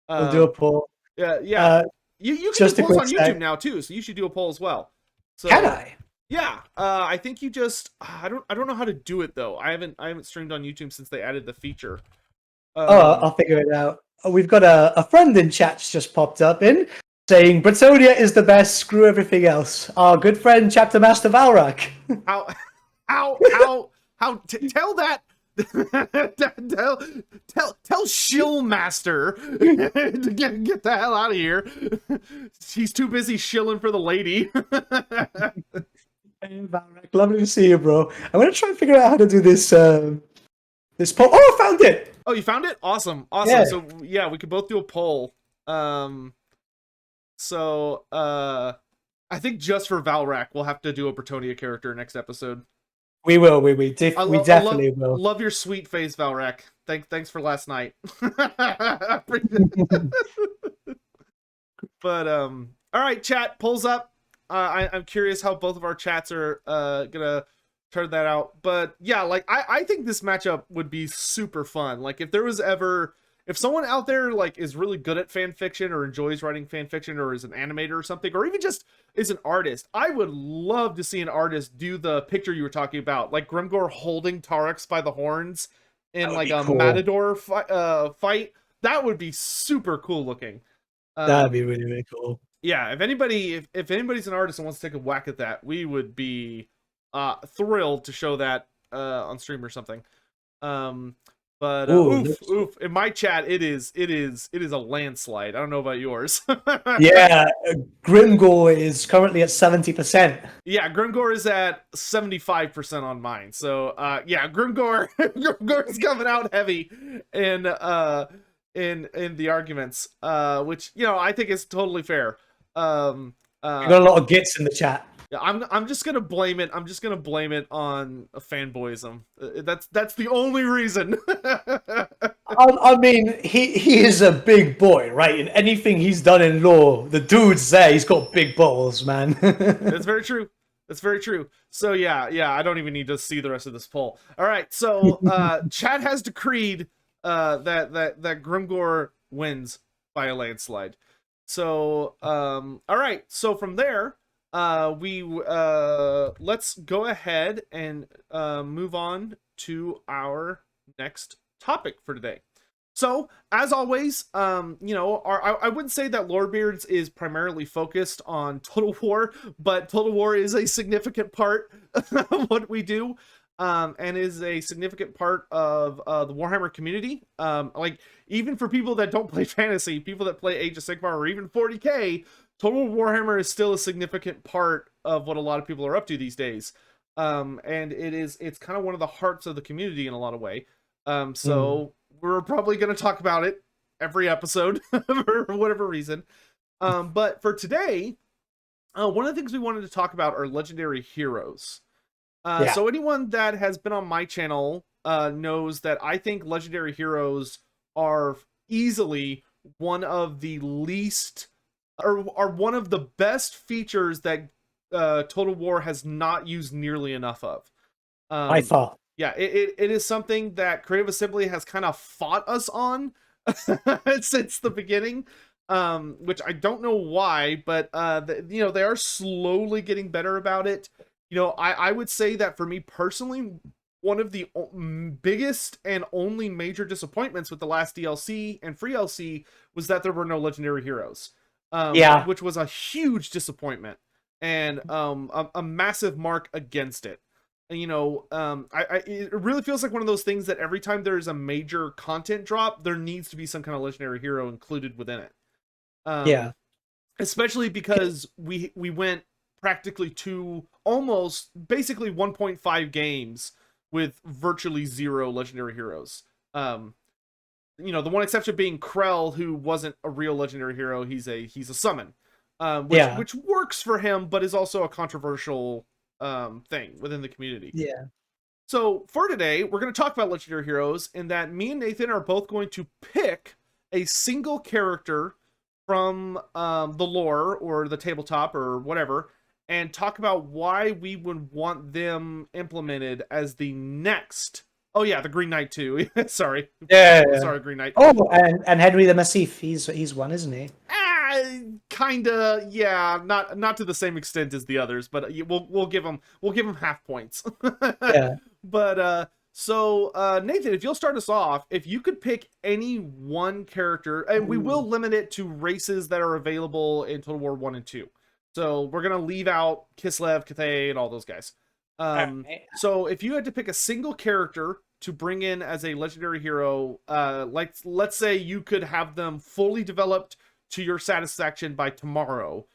We'll do a poll. Yeah. You can do polls on YouTube now too, so you should do a poll as well. So, can I? Yeah. I think you just I don't know how to do it though. I haven't streamed on YouTube since they added the feature. I'll figure it out. We've got a friend in chat just popped up in saying Bretonia is the best. Screw everything else. Our good friend Chapter Master Valrak. Tell that. tell Shillmaster to get the hell out of here. He's too busy shilling for the lady. Hey, Valrak, lovely to see you, bro. I'm gonna try and figure out how to do this this poll. Oh, I found it. Oh, you found it? Awesome. Yeah. So yeah, we could both do a poll. I think just for Valrak, we'll have to do a Bretonia character next episode. We will. We definitely will. Love your sweet face, Valrak. Thanks for last night. But all right, chat, polls up. I'm curious how both of our chats are gonna turn that out. But yeah, like I think this matchup would be super fun. Like if someone out there like is really good at fan fiction or enjoys writing fan fiction or is an animator or something, or even just is an artist, I would love to see an artist do the picture you were talking about, like Grimgor holding Tarax by the horns in like a cool matador fight. That would be super cool looking. That'd be really, really cool. Yeah, if anybody's an artist and wants to take a whack at that, we would be thrilled to show that on stream or something. But oof! In my chat, it is a landslide. I don't know about yours. Yeah, Grimgor is currently at 70%. Yeah, Grimgor is at 75% on mine. So yeah, Grimgor is coming out heavy in the arguments, which I think is totally fair. You got a lot of gits in the chat. Yeah, I'm just gonna blame it. I'm just gonna blame it on fanboyism. That's the only reason. I mean, he is a big boy, right? In anything he's done in lore, the dude's there. He's got big balls, man. That's very true. That's very true. So yeah, I don't even need to see the rest of this poll. All right, so chat has decreed that Grimgor wins by a landslide. So all right, so from there. Let's go ahead and move on to our next topic for today. So, as always, you know, I wouldn't say that Lorebeards is primarily focused on Total War, but Total War is a significant part of what we do, and is a significant part of the Warhammer community. Like, even for people that don't play fantasy, people that play Age of Sigmar or even 40k, Total Warhammer is still a significant part of what a lot of people are up to these days. And it's kind of one of the hearts of the community in a lot of way. So we're probably going to talk about it every episode for whatever reason. But for today, one of the things we wanted to talk about are legendary heroes. So anyone that has been on my channel knows that I think legendary heroes are easily one of the least, or are one of the best features that Total War has not used nearly enough of. I thought. Yeah, it is something that Creative Assembly has kind of fought us on since the beginning, which I don't know why, but you know, they are slowly getting better about it. You know, I would say that for me personally, one of the biggest and only major disappointments with the last DLC and free LC was that there were no legendary heroes. Which was a huge disappointment and a massive mark against it. You know, it really feels like one of those things that every time there's a major content drop, there needs to be some kind of legendary hero included within it. Especially because we went practically to almost basically 1.5 games with virtually zero legendary heroes. You know, the one exception being Krell, who wasn't a real legendary hero. He's a summon, which works for him, but is also a controversial thing within the community. So for today, we're going to talk about legendary heroes, in that me and Nathan are both going to pick a single character from the lore or the tabletop or whatever, and talk about why we would want them implemented as the next. Oh yeah, the Green Knight too. Sorry. Sorry, Green Knight. Oh, and Henry the Massif, he's one, isn't he? Kinda, yeah, not to the same extent as the others, but we'll give him half points. But so Nathan, if you'll start us off, if you could pick any one character, and we will limit it to races that are available in Total War 1 and 2. So we're gonna leave out Kislev, Cathay, and all those guys. So if you had to pick a single character to bring in as a legendary hero, like let's say you could have them fully developed to your satisfaction by tomorrow,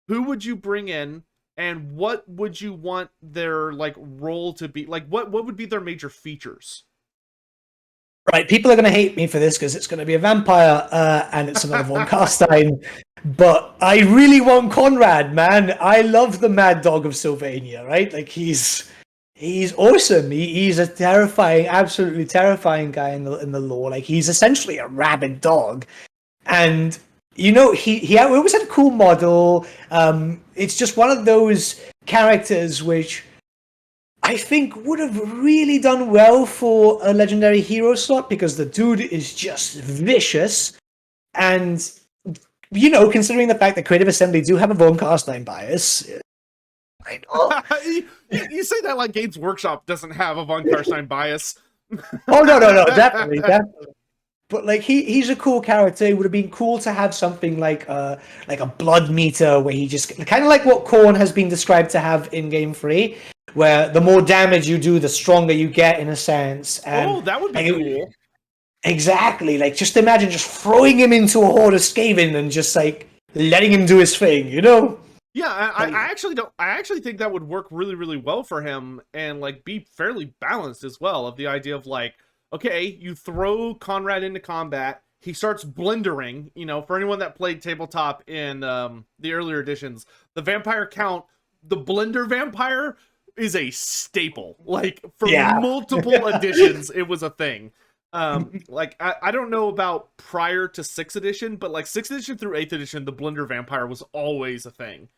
who would you bring in, and what would you want their like role to be? Like what would be their major features? Right, people are going to hate me for this because it's going to be a vampire and it's another von Carstein. But I really want Conrad, man. I love the Mad Dog of Sylvania, right? Like he's awesome. He's a terrifying, absolutely terrifying guy in the lore. Like he's essentially a rabid dog, and you know he always had a cool model. It's just one of those characters which I think would have really done well for a legendary hero slot, because the dude is just vicious. And, you know, considering the fact that Creative Assembly do have a von Carstein bias, I know. You say that like Games Workshop doesn't have a von Carstein bias. Oh, no, definitely. But like he's a cool character. It would have been cool to have something like a blood meter, where he just kind of like what Khorne has been described to have in Game 3, where the more damage you do, the stronger you get, in a sense. And that would be cool. Exactly. Like just imagine just throwing him into a horde of Skaven and just like letting him do his thing, you know? Yeah, I actually think that would work really, really well for him, and like be fairly balanced as well, of the idea of like, okay, you throw Conrad into combat, he starts blendering. You know, for anyone that played tabletop in the earlier editions, the vampire count, the blender vampire is a staple. Like for multiple editions, it was a thing. Like I don't know about prior to 6th edition, but like 6th edition through 8th edition, the blender vampire was always a thing.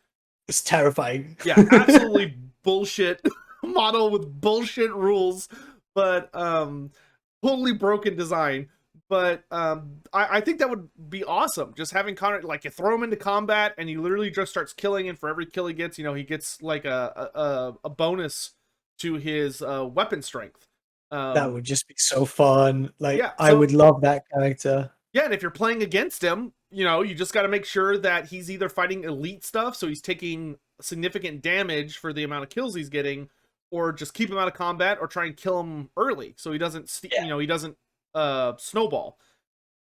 It's terrifying. Yeah, absolutely bullshit model with bullshit rules, but totally broken design. But I think that would be awesome. Just having Connor, like, you throw him into combat and he literally just starts killing, and for every kill he gets, you know, he gets like a bonus to his weapon strength. That would just be so fun. Like, Yeah, I so would love that character. yeah, and if you're playing against him, you just got to make sure that he's either fighting elite stuff, so he's taking significant damage for the amount of kills he's getting, or just keep him out of combat, or try and kill him early so he doesn't, he doesn't snowball.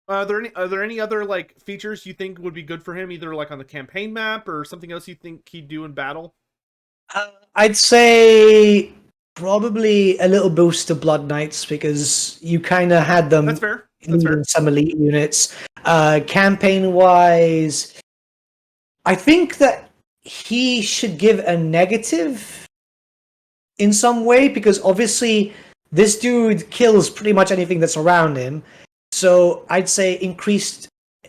Are there any other like features you think would be good for him, either like on the campaign map or something else you think he'd do in battle? I'd say probably a little boost to Blood Knights because you kind of had That's them fair. That's leading fair. some elite units. Campaign wise, I think that he should give a negative in some way because obviously this dude kills pretty much anything that's around him. So I'd say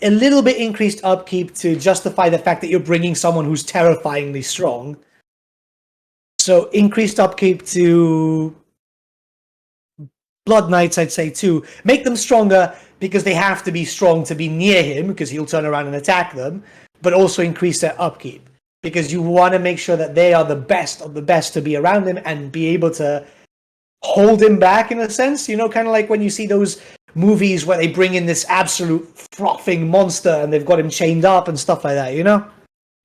a little bit increased upkeep to justify the fact that you're bringing someone who's terrifyingly strong. So increased upkeep to Blood Knights, I'd say too. Make them stronger because they have to be strong to be near him because he'll turn around and attack them, but also increase their upkeep because you want to make sure that they are the best of the best to be around him and be able to hold him back in a sense. Kind of like when you see those movies where they bring in this absolute frothing monster and they've got him chained up and stuff like that.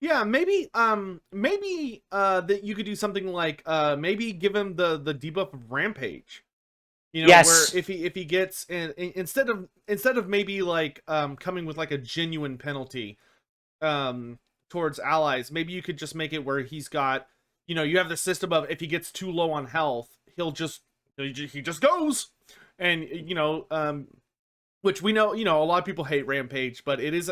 Yeah, maybe that you could do something like maybe give him the debuff of Rampage. Yes. Where if he gets instead of maybe like coming with like a genuine penalty towards allies, maybe you could just make it where he's got, you have the system of if he gets too low on health, he just goes. And which we know, a lot of people hate Rampage, but it is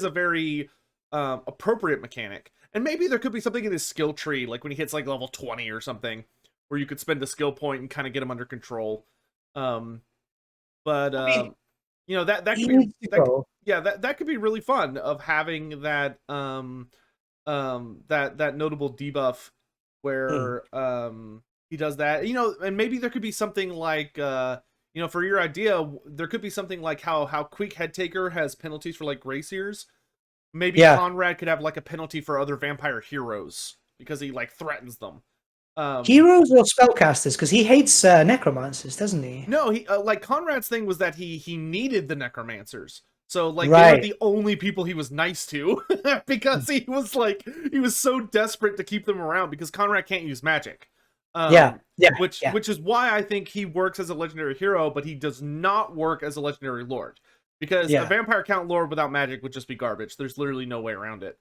a very appropriate mechanic. And maybe there could be something in his skill tree, like when he hits like level 20 or something, where you could spend a skill point and kind of get him under control. But I mean, that he could be needs to go. that could be really fun of having that that notable debuff where he does that. And maybe there could be something like for your idea, there could be something like how Quick Head Taker has penalties for like Grayseers. Maybe Yeah. Conrad could have like a penalty for other vampire heroes because he like threatens them. Heroes or spellcasters? Because he hates necromancers, doesn't he? No, he like Conrad's thing was that he needed the necromancers. So like they were Right. the only people he was nice to because he was so desperate to keep them around because Conrad can't use magic. Yeah. Which is why I think he works as a legendary hero, but he does not work as a legendary lord. Because a vampire count lord without magic would just be garbage. There's literally no way around it.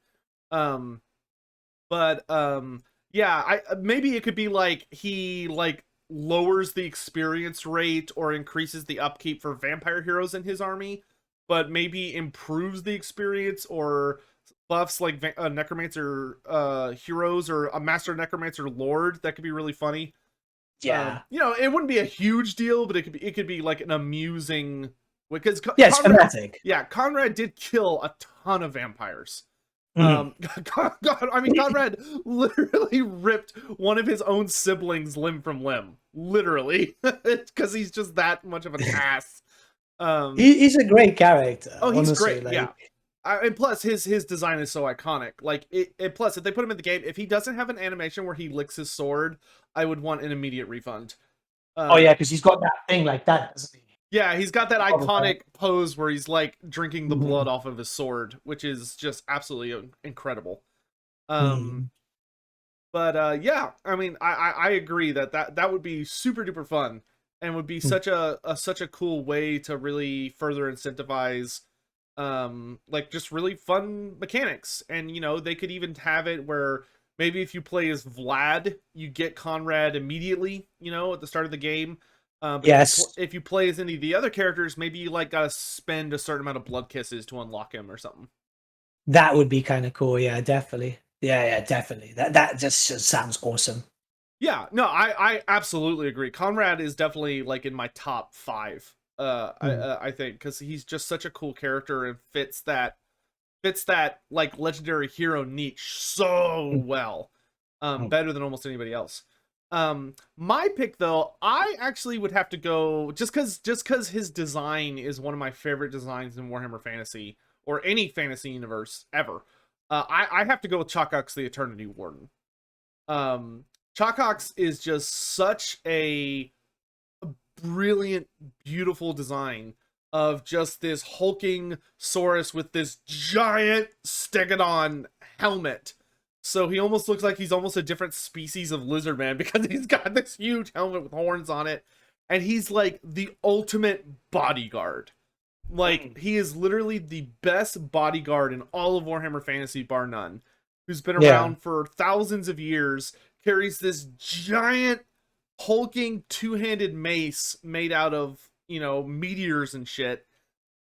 Yeah, maybe it could be like he like lowers the experience rate or increases the upkeep for vampire heroes in his army, but maybe improves the experience or buffs like necromancer heroes or a master necromancer lord. That could be really funny. Yeah. It wouldn't be a huge deal, but it could be like an amusing because Yes, Conrad, thematic. yeah, Conrad did kill a ton of vampires. Mhm. Conrad literally ripped one of his own siblings limb from limb, literally, because he's just that much of an ass. He's a great character. Oh, he's honestly, great, yeah. And plus, his design is so iconic. Like, and plus, if they put him in the game, if he doesn't have an animation where he licks his sword, I would want an immediate refund. Oh yeah, because he's got that thing like that, doesn't he? Yeah, he's got that Oh, iconic pose where he's like drinking the Mhm. blood off of his sword, which is just absolutely incredible. Mhm. But yeah, I mean, I agree that would be super duper fun and would be such a cool way to really further incentivize like just really fun mechanics. And they could even have it where maybe if you play as Vlad, you get Conrad immediately, at the start of the game. But Yes. if you play as any of the other characters, maybe you like gotta spend a certain amount of blood kisses to unlock him or something. That would be kind of cool. Yeah, definitely. Yeah, definitely. That just sounds awesome. Yeah, no, I absolutely agree. Conrad is definitely like in my top 5. I think because he's just such a cool character and fits that like legendary hero niche so well, better than almost anybody else. My pick though, I actually would have to go just because his design is one of my favorite designs in Warhammer Fantasy or any fantasy universe ever. I have to go with Chakax the Eternity Warden. Chakax is just such a brilliant, beautiful design of just this hulking Saurus with this giant stegodon helmet. So he almost looks like he's almost a different species of lizard man because he's got this huge helmet with horns on it. And he's like the ultimate bodyguard. Like, he is literally the best bodyguard in all of Warhammer Fantasy, bar none. Who's been around for thousands of years, carries this giant, hulking, two-handed mace made out of, you know, meteors and shit.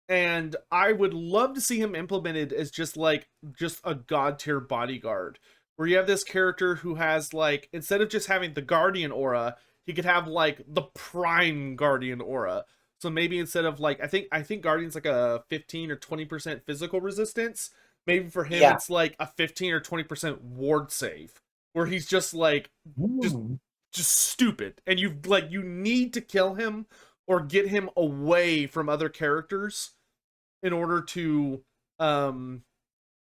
And I would love to see him implemented as just a god tier bodyguard, where you have this character who has, like, instead of just having the Guardian aura, he could have like the Prime Guardian aura. So maybe instead of like, I think Guardian's like a 15 or 20% physical resistance. Maybe for him it's like a 15 or 20% ward save, where he's just like just stupid, and you need to kill him or get him away from other characters in order to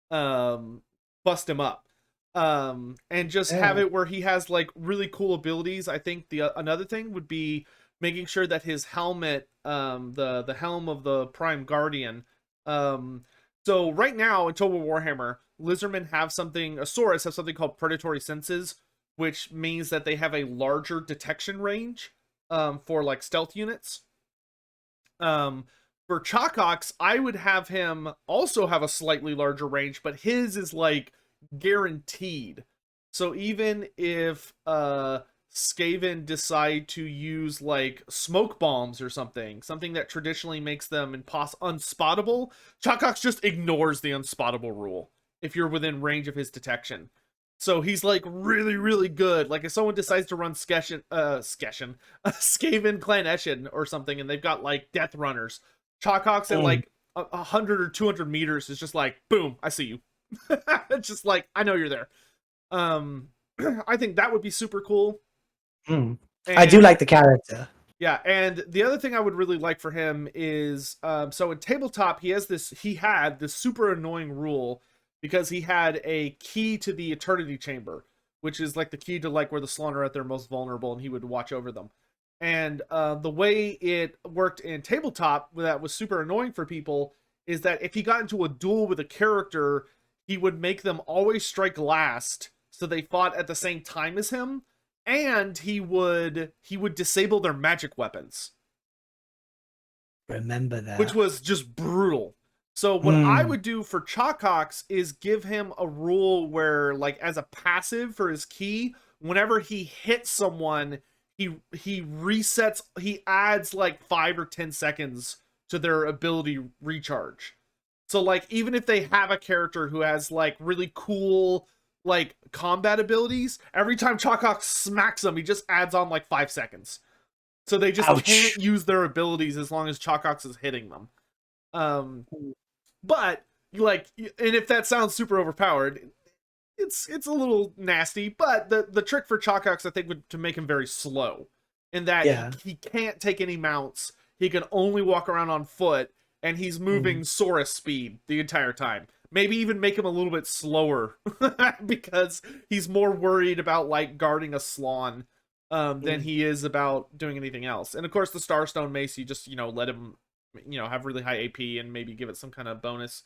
bust him up. And just have it where he has like really cool abilities. I think another thing would be making sure that his helmet, the helm of the Prime Guardian, so right now in Total Warhammer, Lizardmen have something, Asaurus have something called predatory senses, which means that they have a larger detection range for like stealth units. For Chalkox, I would have him also have a slightly larger range, but his is like guaranteed. So even if Skaven decide to use like smoke bombs or something that traditionally makes them unspottable, Chalkox just ignores the unspottable rule if you're within range of his detection. So he's like really, really good. Like if someone decides to run Skaven Clan Eshin or something, and they've got like Death Runners, Chalkox at like 100 or 200 meters is just like, boom, I see you. It's just like, I know you're there. I think that would be super cool. I do like the character. Yeah, and the other thing I would really like for him is, so in Tabletop, he had this super annoying rule because he had a key to the Eternity Chamber, which is like the key to like where the Slaughterer are at their most vulnerable, and he would watch over them. And the way it worked in Tabletop that was super annoying for people is that if he got into a duel with a character, he would make them always strike last, so they fought at the same time as him, and he would disable their magic weapons. Remember that. Which was just brutal. So what I would do for Chalkox is give him a rule where, like, as a passive for his key, whenever he hits someone, he resets, he adds like 5 or 10 seconds to their ability recharge. So like, even if they have a character who has like really cool like combat abilities, every time Chalkox smacks them, he just adds on like 5 seconds. So they just can't use their abilities as long as Chalkox is hitting them. But like, and if that sounds super overpowered, it's a little nasty. But the trick for Chalkox, I think, would to make him very slow, in that he can't take any mounts. He can only walk around on foot, and he's moving Saurus speed the entire time. Maybe even make him a little bit slower because he's more worried about like guarding a Slawn than he is about doing anything else. And of course, the Starstone Mace, you just, let him, have really high AP and maybe give it some kind of bonus.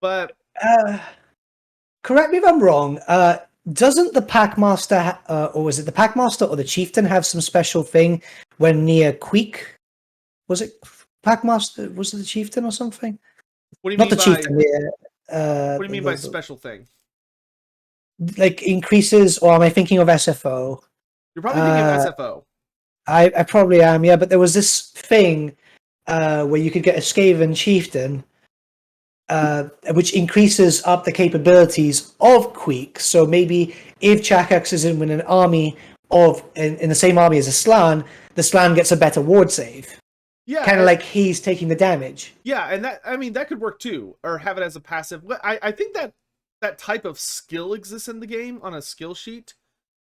But correct me if I'm wrong. Doesn't the Packmaster, or was it the Packmaster or the Chieftain, have some special thing when near Queek? Was it Packmaster? Was it the Chieftain or something? What do you Not mean the Chieftain. What do you mean by special thing? Like increases, or am I thinking of SFO? You're probably thinking of SFO. I probably am, yeah. But there was this thing where you could get a Skaven Chieftain, which increases up the capabilities of Queek. So maybe if Chakax is in an army in the same army as a Slann, the Slann gets a better ward save. Yeah, kind of like he's taking the damage. Yeah, and that could work too, or have it as a passive. I think that type of skill exists in the game on a skill sheet.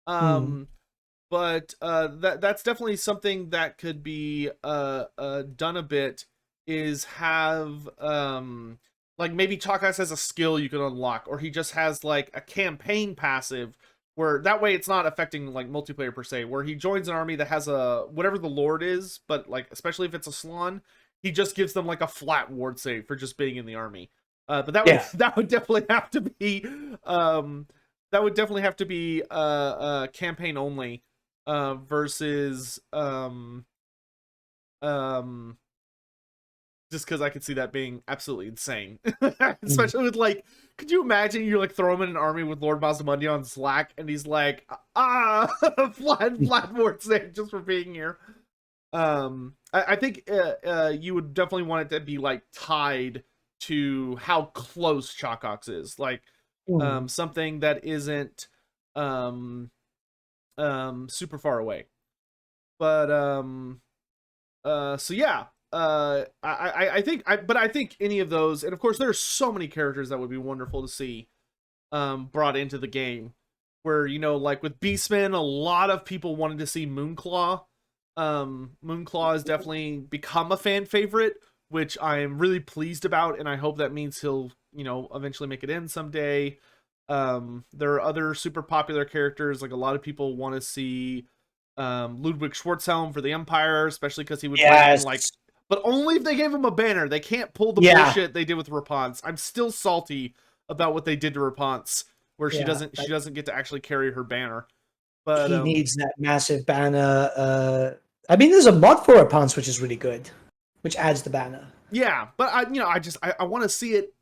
But that's definitely something that could be done a bit. Is have like maybe Chalkox has a skill you can unlock, or he just has like a campaign passive where that way it's not affecting like multiplayer per se, where he joins an army that has a whatever the lord is, but like especially if it's a Slann, he just gives them like a flat ward save for just being in the army. But that would Yeah. that would definitely have to be campaign only versus just because I could see that being absolutely insane. Especially with like, could you imagine you like throw him in an army with Lord Mazamundi on Slack and he's like, flat ward save just for being here. I think you would definitely want it to be like tied to how close Chalkox is, like something that isn't super far away. But so yeah, I think any of those, and of course there's so many characters that would be wonderful to see brought into the game, where, you know, like with Beastman, a lot of people wanted to see Moonclaw. Moonclaw has definitely become a fan favorite, which I am really pleased about, and I hope that means he'll, you know, eventually make it in someday. There are other super popular characters, like a lot of people want to see Ludwig Schwarzhelm for the Empire, especially because he would bring in like, but only if they gave him a banner. They can't pull the bullshit they did with Rapunzel. I'm still salty about what they did to Rapunzel, where she doesn't get to actually carry her banner. But he needs that massive banner. I mean, there's a mod for Rapunzel which is really good, which adds the banner. Yeah, but I want to see it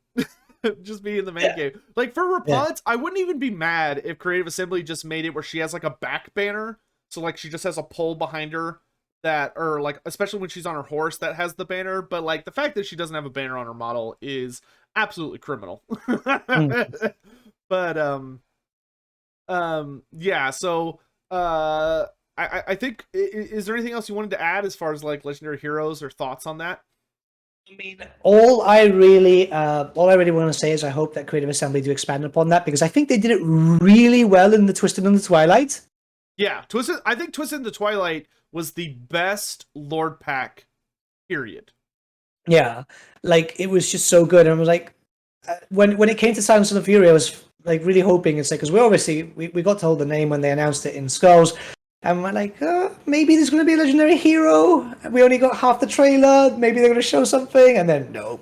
just be in the main game. Like for Rapunzel, I wouldn't even be mad if Creative Assembly just made it where she has like a back banner. So like she just has a pole behind her that, or like, especially when she's on her horse, that has the banner. But like the fact that she doesn't have a banner on her model is absolutely criminal. But yeah, so I think, is there anything else you wanted to add as far as like legendary heroes or thoughts on that? I mean, all I really want to say is I hope that Creative Assembly do expand upon that, because I think they did it really well in the Twisted and the Twilight. Yeah, I think Twisted in the Twilight was the best Lord pack, period. Yeah, like it was just so good. And I was like, when it came to Silence of the Fury, I was like really hoping it's like, because we got told the name when they announced it in Skulls, and we're like, maybe there's going to be a legendary hero. We only got half the trailer. Maybe they're going to show something, and then no.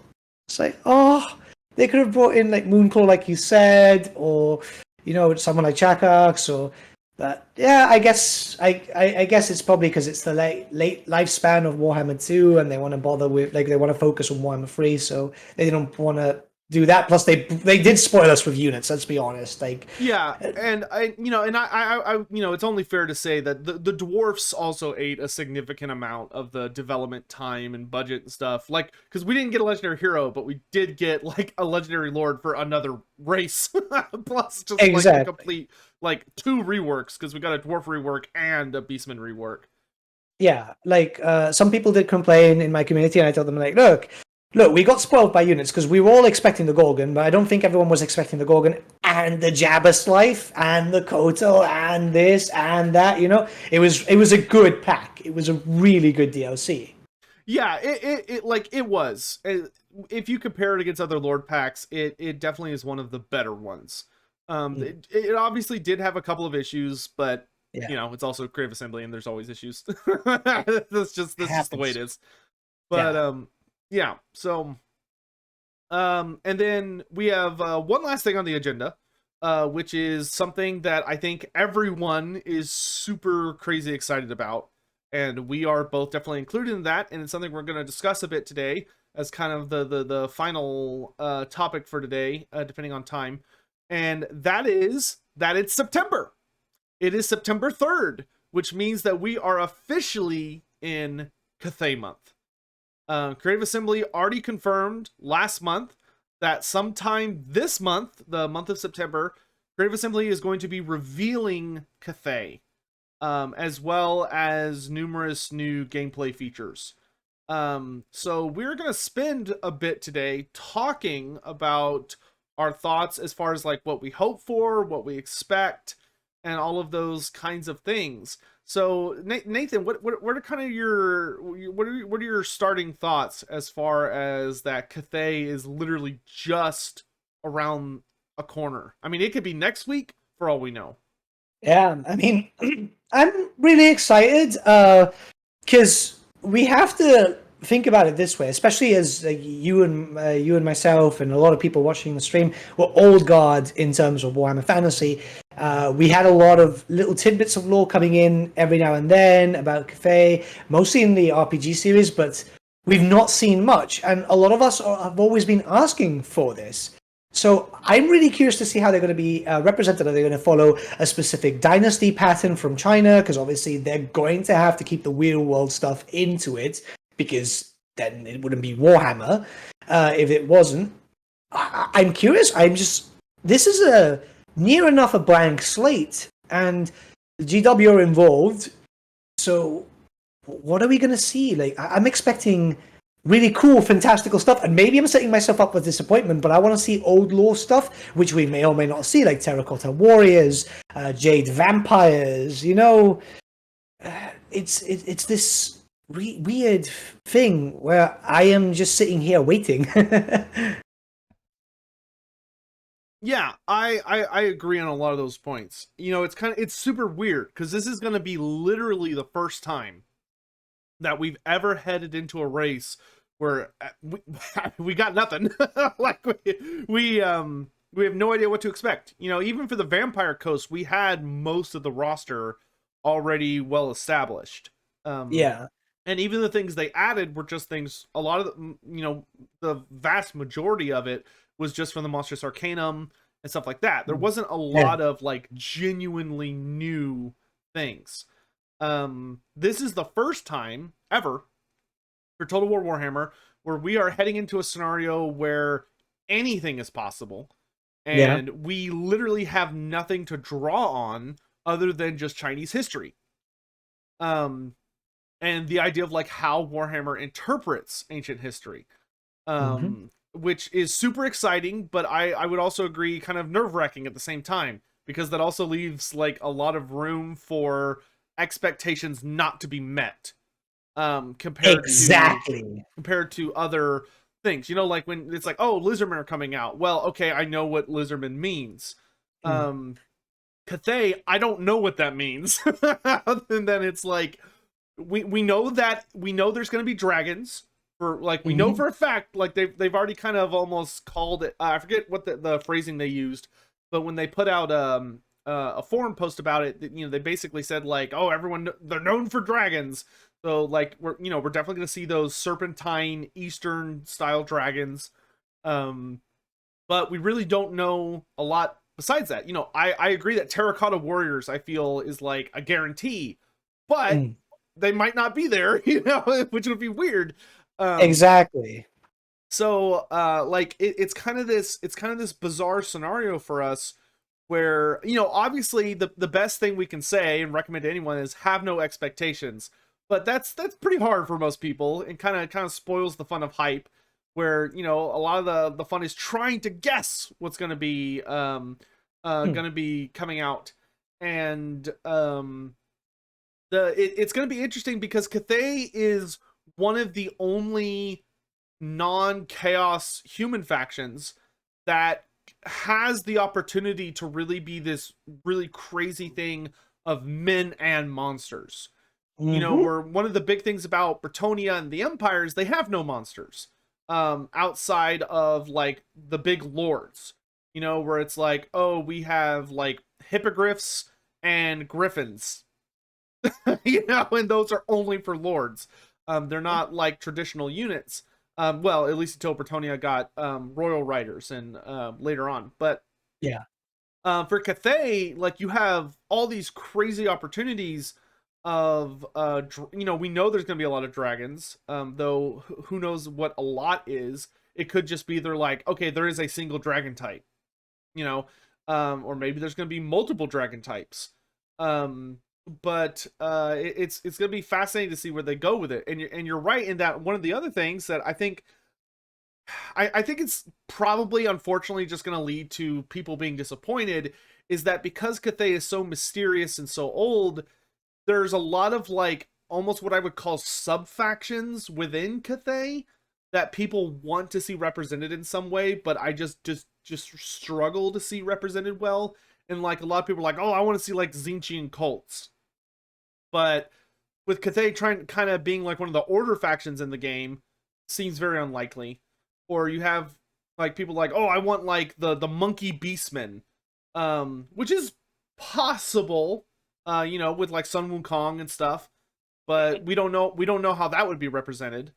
It's like, oh, they could have brought in like Moonclaw, like you said, or you know, someone like Chakax, or. But yeah, I guess it's probably because it's the late lifespan of Warhammer 2, and they want to bother with, like, they want to focus on Warhammer 3, so they don't want to do that. Plus, they did spoil us with units. Let's be honest. Like, yeah, and I it's only fair to say that the dwarfs also ate a significant amount of the development time and budget and stuff. Like, because we didn't get a legendary hero, but we did get like a legendary lord for another race, plus just like a complete like 2 reworks, because we got a dwarf rework and a beastman rework. Yeah, like some people did complain in my community, and I told them like, look, we got spoiled by units because we were all expecting the Gorgon, but I don't think everyone was expecting the Gorgon and the Jabba's Life and the Kotal and this and that. You know, it was a good pack. It was a really good DLC. Yeah, it was. If you compare it against other Lord packs, it definitely is one of the better ones. It obviously did have a couple of issues, but you know, it's also Creative Assembly, and there's always issues. That's just the way it is. But yeah, so and then we have one last thing on the agenda, which is something that I think everyone is super crazy excited about, and we are both definitely included in that, and it's something we're going to discuss a bit today as kind of the final topic for today, depending on time. And that is that it's September. It is September 3rd, which means that we are officially in Cathay month. Creative Assembly already confirmed last month that sometime this month, the month of September, Creative Assembly is going to be revealing Cathay, as well as numerous new gameplay features. So we're going to spend a bit today talking about our thoughts as far as like what we hope for, what we expect, and all of those kinds of things. So Nathan, what are kind of what are your starting thoughts as far as that Cathay is literally just around a corner? I mean, it could be next week for all we know. Yeah, I mean, I'm really excited because we have to think about it this way, especially as you and myself and a lot of people watching the stream were old guard in terms of Warhammer Fantasy. We had a lot of little tidbits of lore coming in every now and then about Cathay, mostly in the RPG series, but we've not seen much, and a lot of us have always been asking for this. So I'm really curious to see how they're going to be represented. Are they going to follow a specific dynasty pattern from China? Because obviously they're going to have to keep the real world stuff into it, because then it wouldn't be Warhammer if it wasn't. I'm curious. This is a near enough a blank slate, and the GW are involved. So what are we going to see? Like, I'm expecting really cool, fantastical stuff, and maybe I'm setting myself up for disappointment, but I want to see old lore stuff, which we may or may not see, like Terracotta Warriors, Jade Vampires. It's this weird thing where I am just sitting here waiting. Yeah, I agree on a lot of those points. It's super weird because this is going to be literally the first time that we've ever headed into a race where we got nothing. Like we have no idea what to expect. Even for the Vampire Coast, we had most of the roster already well established. Yeah. And even the things they added were just things. A lot of the vast majority of it was just from the Monstrous Arcanum and stuff like that. There wasn't a lot of like genuinely new things. This is the first time ever for Total War Warhammer where we are heading into a scenario where anything is possible, and we literally have nothing to draw on other than just Chinese history. And the idea of like how Warhammer interprets ancient history. Which is super exciting, but I would also agree kind of nerve-wracking at the same time, because that also leaves like a lot of room for expectations not to be met, compared to other things. Like when it's like, oh, Lizardmen are coming out. Well, okay, I know what Lizardmen means. Cathay, I don't know what that means. And then it's like we know there's going to be dragons. For like we know for a fact, like they've already kind of almost called it. I forget what the phrasing they used, but when they put out a forum post about it, they basically said like, oh, everyone, they're known for dragons, so like we're definitely gonna see those serpentine Eastern style dragons, but we really don't know a lot besides that. I agree that Terracotta Warriors, I feel, is like a guarantee, but they might not be there, which would be weird. Exactly. So like it's kind of this bizarre scenario for us where obviously the best thing we can say and recommend to anyone is have no expectations, but that's pretty hard for most people, and kind of spoils the fun of hype, where a lot of the fun is trying to guess what's going to be coming out. And it's going to be interesting because Cathay is one of the only non-chaos human factions that has the opportunity to really be this really crazy thing of men and monsters. Where one of the big things about Bretonia and the Empire is they have no monsters outside of like the big lords, where it's like, oh, we have like hippogriffs and griffins, and those are only for lords. They're not like traditional units. Well, at least until Bretonia got royal riders and later on. But yeah, for Cathay, like you have all these crazy opportunities of we know there's going to be a lot of dragons. Though who knows what a lot is? It could just be they're like, okay, there is a single dragon type, or maybe there's going to be multiple dragon types. But it's gonna be fascinating to see where they go with it. And you're right in that one of the other things that I think it's probably unfortunately just gonna lead to people being disappointed is that because Cathay is so mysterious and so old, there's a lot of like almost what I would call sub factions within Cathay that people want to see represented in some way, but I just struggle to see represented well. And like a lot of people are like, oh, I want to see like Tzeentchian cults. But with Cathay trying kind of being like one of the order factions in the game seems very unlikely. Or you have like people like, oh, I want like the monkey beastmen, which is possible, with like Sun Wukong and stuff, but we don't know how that would be represented.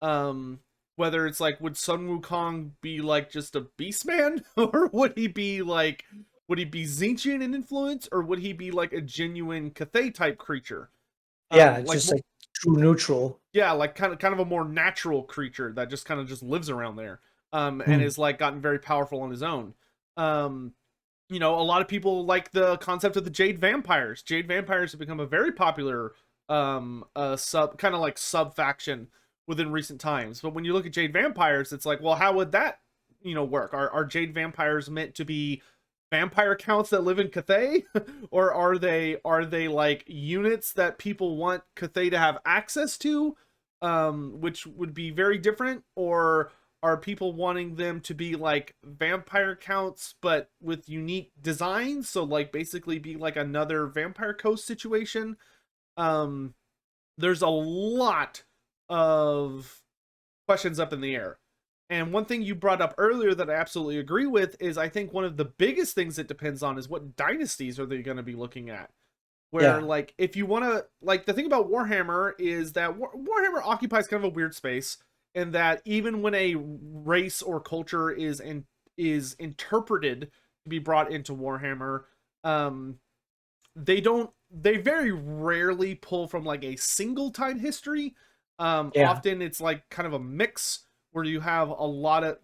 Whether it's like, would Sun Wukong be like just a beastman, or would he be Tzeentchian in influence, or would he be like a genuine Cathay type creature? Yeah, Like just like true neutral. yeah, like kind of a more natural creature that just kind of just lives around there, and Mm. is like gotten very powerful on his own. A lot of people like the concept of the Jade Vampires. Jade Vampires have become a very popular sub faction within recent times. But when you look at Jade Vampires, it's like, well, how would that work? Are Jade Vampires meant to be vampire counts that live in Cathay, or are they like units that people want Cathay to have access to, which would be very different? Or are people wanting them to be like vampire counts but with unique designs, so like basically be like another Vampire Coast situation? There's a lot of questions up in the air. And one thing you brought up earlier that I absolutely agree with is, I think one of the biggest things it depends on is what dynasties are they going to be looking at. Where, Yeah. like, if you want to, like, the thing about Warhammer is that Warhammer occupies kind of a weird space, in that even when a race or culture is interpreted to be brought into Warhammer, they very rarely pull from like a single time history. Yeah. Often it's like kind of a mix, where you have a lot of,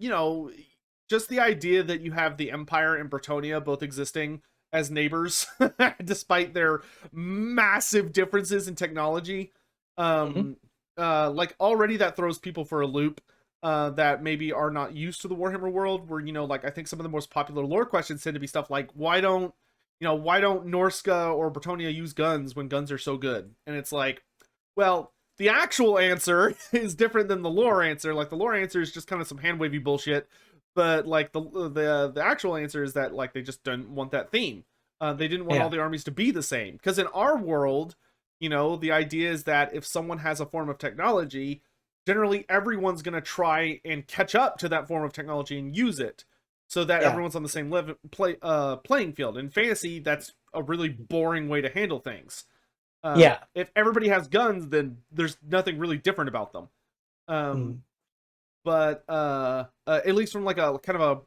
just the idea that you have the Empire and Bretonia both existing as neighbors, despite their massive differences in technology. Mhm. Like already that throws people for a loop, that maybe are not used to the Warhammer world, where, like, I think some of the most popular lore questions tend to be stuff like, why don't Norska or Bretonia use guns when guns are so good? And it's like, well, the actual answer is different than the lore answer. Like, the lore answer is just kind of some hand wavy bullshit, but like the actual answer is that, like, they just didn't want that theme. They didn't want Yeah. all the armies to be the same, because in our world, the idea is that if someone has a form of technology, generally everyone's going to try and catch up to that form of technology and use it, so that Yeah. everyone's on the same playing field. In fantasy, that's a really boring way to handle things. Yeah. If everybody has guns, then there's nothing really different about them. Mm. But at least from like a kind of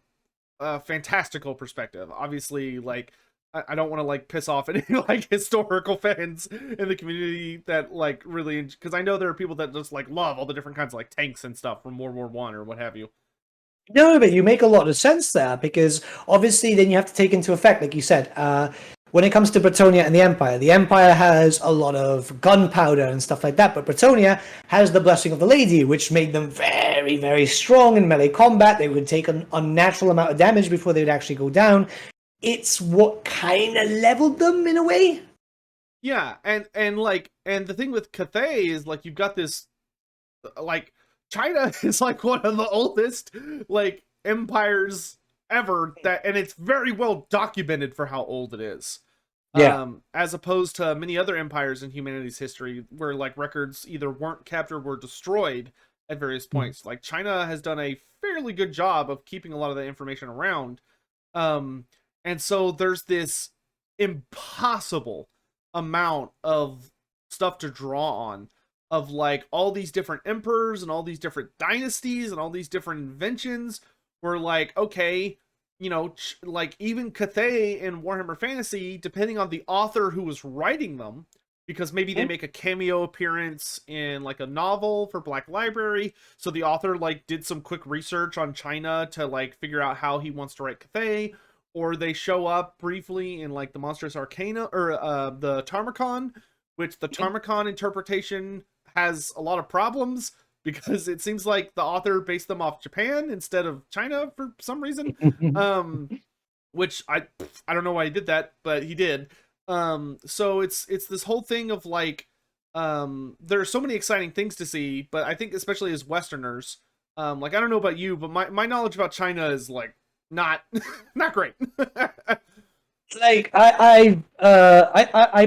a fantastical perspective, obviously, like, I don't want to like piss off any like historical fans in the community that like really, because I know there are people that just like love all the different kinds of like tanks and stuff from World War One or what have you. No, but you make a lot of sense there, because obviously then you have to take into effect, like you said, when it comes to Bretonia and the Empire has a lot of gunpowder and stuff like that, but Bretonia has the Blessing of the Lady, which made them very, very strong in melee combat. They would take an unnatural amount of damage before they would actually go down. It's what kind of leveled them in a way. Yeah, and the thing with Cathay is, like, you've got this, like, China is like one of the oldest like empires ever, and it's very well documented for how old it is. Yeah. As opposed to many other empires in humanity's history, where like records either weren't kept or were destroyed at various points. Like, China has done a fairly good job of keeping a lot of that information around. And so there's this impossible amount of stuff to draw on, of like all these different emperors and all these different dynasties and all these different inventions, where like, okay, like even Cathay in Warhammer Fantasy, depending on the author who was writing them, because maybe they make a cameo appearance in like a novel for Black Library, so the author like did some quick research on China to like figure out how he wants to write Cathay, or they show up briefly in like the Monstrous Arcana, or the Tarmacon, which the Tarmacon interpretation has a lot of problems, because it seems like the author based them off Japan instead of China for some reason. Which I don't know why he did that, but he did. So it's this whole thing of like, there are so many exciting things to see, but I think especially as Westerners, like, I don't know about you, but my knowledge about China is like not not great. Like I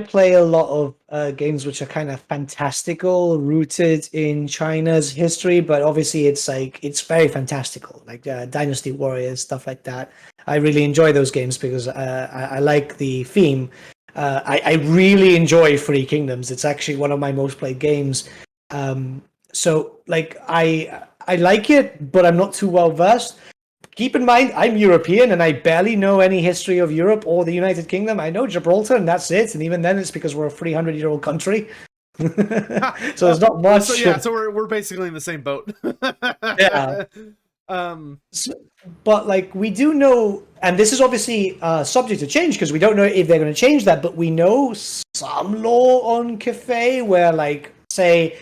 play a lot of games which are kind of fantastical, rooted in China's history, but obviously it's very fantastical, like Dynasty Warriors, stuff like that. I really enjoy those games because I like the theme. I really enjoy Three Kingdoms. It's actually one of my most played games. So like I like it, but I'm not too well versed. Keep in mind, I'm European and I barely know any history of Europe or the United Kingdom. I know Gibraltar and that's it. And even then, it's because we're a 300-year-old country. So there's not much. So yeah, so we're basically in the same boat. Yeah. Um. But like we do know, and this is obviously subject to change because we don't know if they're going to change that. But we know some law on Cathay where, like, say,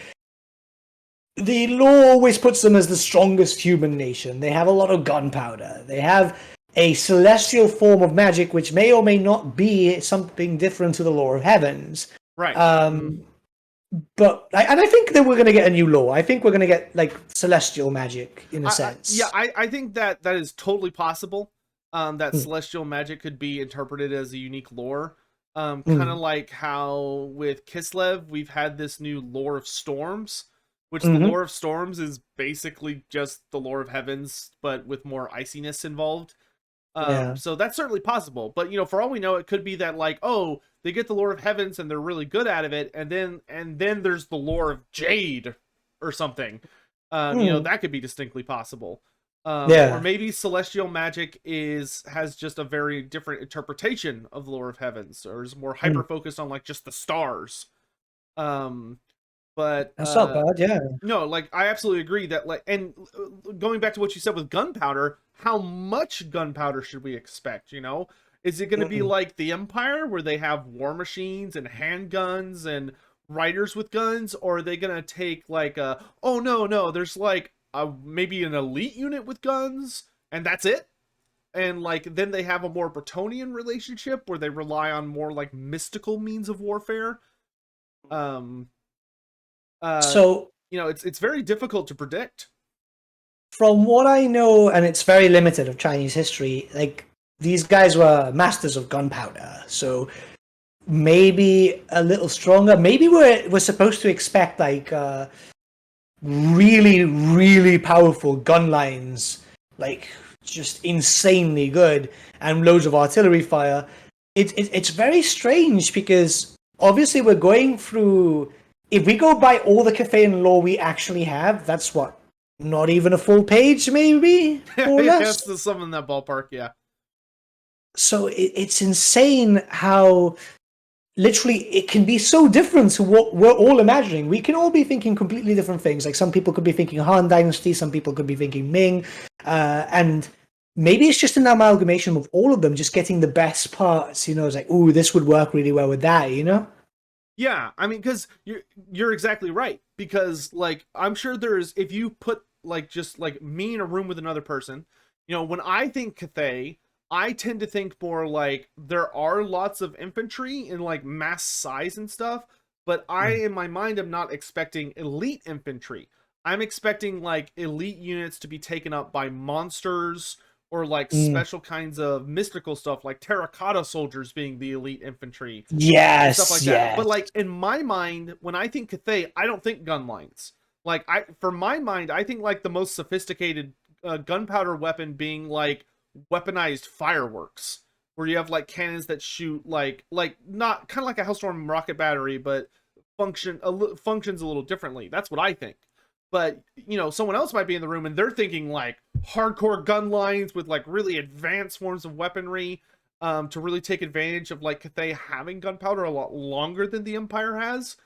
the law always puts them as the strongest human nation. They have a lot of gunpowder. They have a celestial form of magic, which may or may not be something different to the law of heavens. Right. But I think that we're going to get a new law. I think we're going to get like celestial magic in a sense. I think that is totally possible. That celestial magic could be interpreted as a unique lore. Kind of like how with Kislev we've had this new lore of storms, which the lore of storms is basically just the lore of heavens, but with more iciness involved. So that's certainly possible. But you know, for all we know, it could be that like, oh, they get the lore of heavens and they're really good at it, and then there's the lore of jade or something. You know, that could be distinctly possible. Or maybe celestial magic has just a very different interpretation of the lore of heavens, or is more hyper focused on like just the stars. But that's not bad, yeah. No, like I absolutely agree that like, and going back to what you said with gunpowder, how much gunpowder should we expect? You know, is it going to be like the Empire where they have war machines and handguns and riders with guns, or are they going to take like oh no, there's like maybe an elite unit with guns and that's it? And like then they have a more Bretonian relationship where they rely on more like mystical means of warfare. So you know, it's very difficult to predict. from what I know, and it's very limited of Chinese history, like these guys were masters of gunpowder, so maybe a little stronger. Maybe we're supposed to expect like really powerful gun lines, like just insanely good, and loads of artillery fire. It's very strange because obviously we're going through. If we go by all the Cathayan lore we actually have, that's what, not even a full page, maybe, more or less. That's something in that ballpark, yeah. So it's insane how literally it can be so different to what we're all imagining. We can all be thinking completely different things. Like some people could be thinking Han Dynasty, some people could be thinking Ming, and maybe it's just an amalgamation of all of them, just getting the best parts. You know, it's like, ooh, this would work really well with that. You know. Yeah, I mean, because you're exactly right. Because like I'm sure there's, if you put like just like me in a room with another person, you know, when I think Cathay, I tend to think more like there are lots of infantry in like mass size and stuff, but I in my mind am not expecting elite infantry. I'm expecting like elite units to be taken up by monsters or like special kinds of mystical stuff, like terracotta soldiers being the elite infantry. Yes, stuff like that. But like in my mind, when I think Cathay, I don't think gun lines. Like for my mind, I think like the most sophisticated gunpowder weapon being like weaponized fireworks, where you have like cannons that shoot like not kind of like a Hellstorm rocket battery, but functions a little differently. That's what I think. But you know, someone else might be in the room and they're thinking like hardcore gun lines with like really advanced forms of weaponry, to really take advantage of like Cathay having gunpowder a lot longer than the Empire has.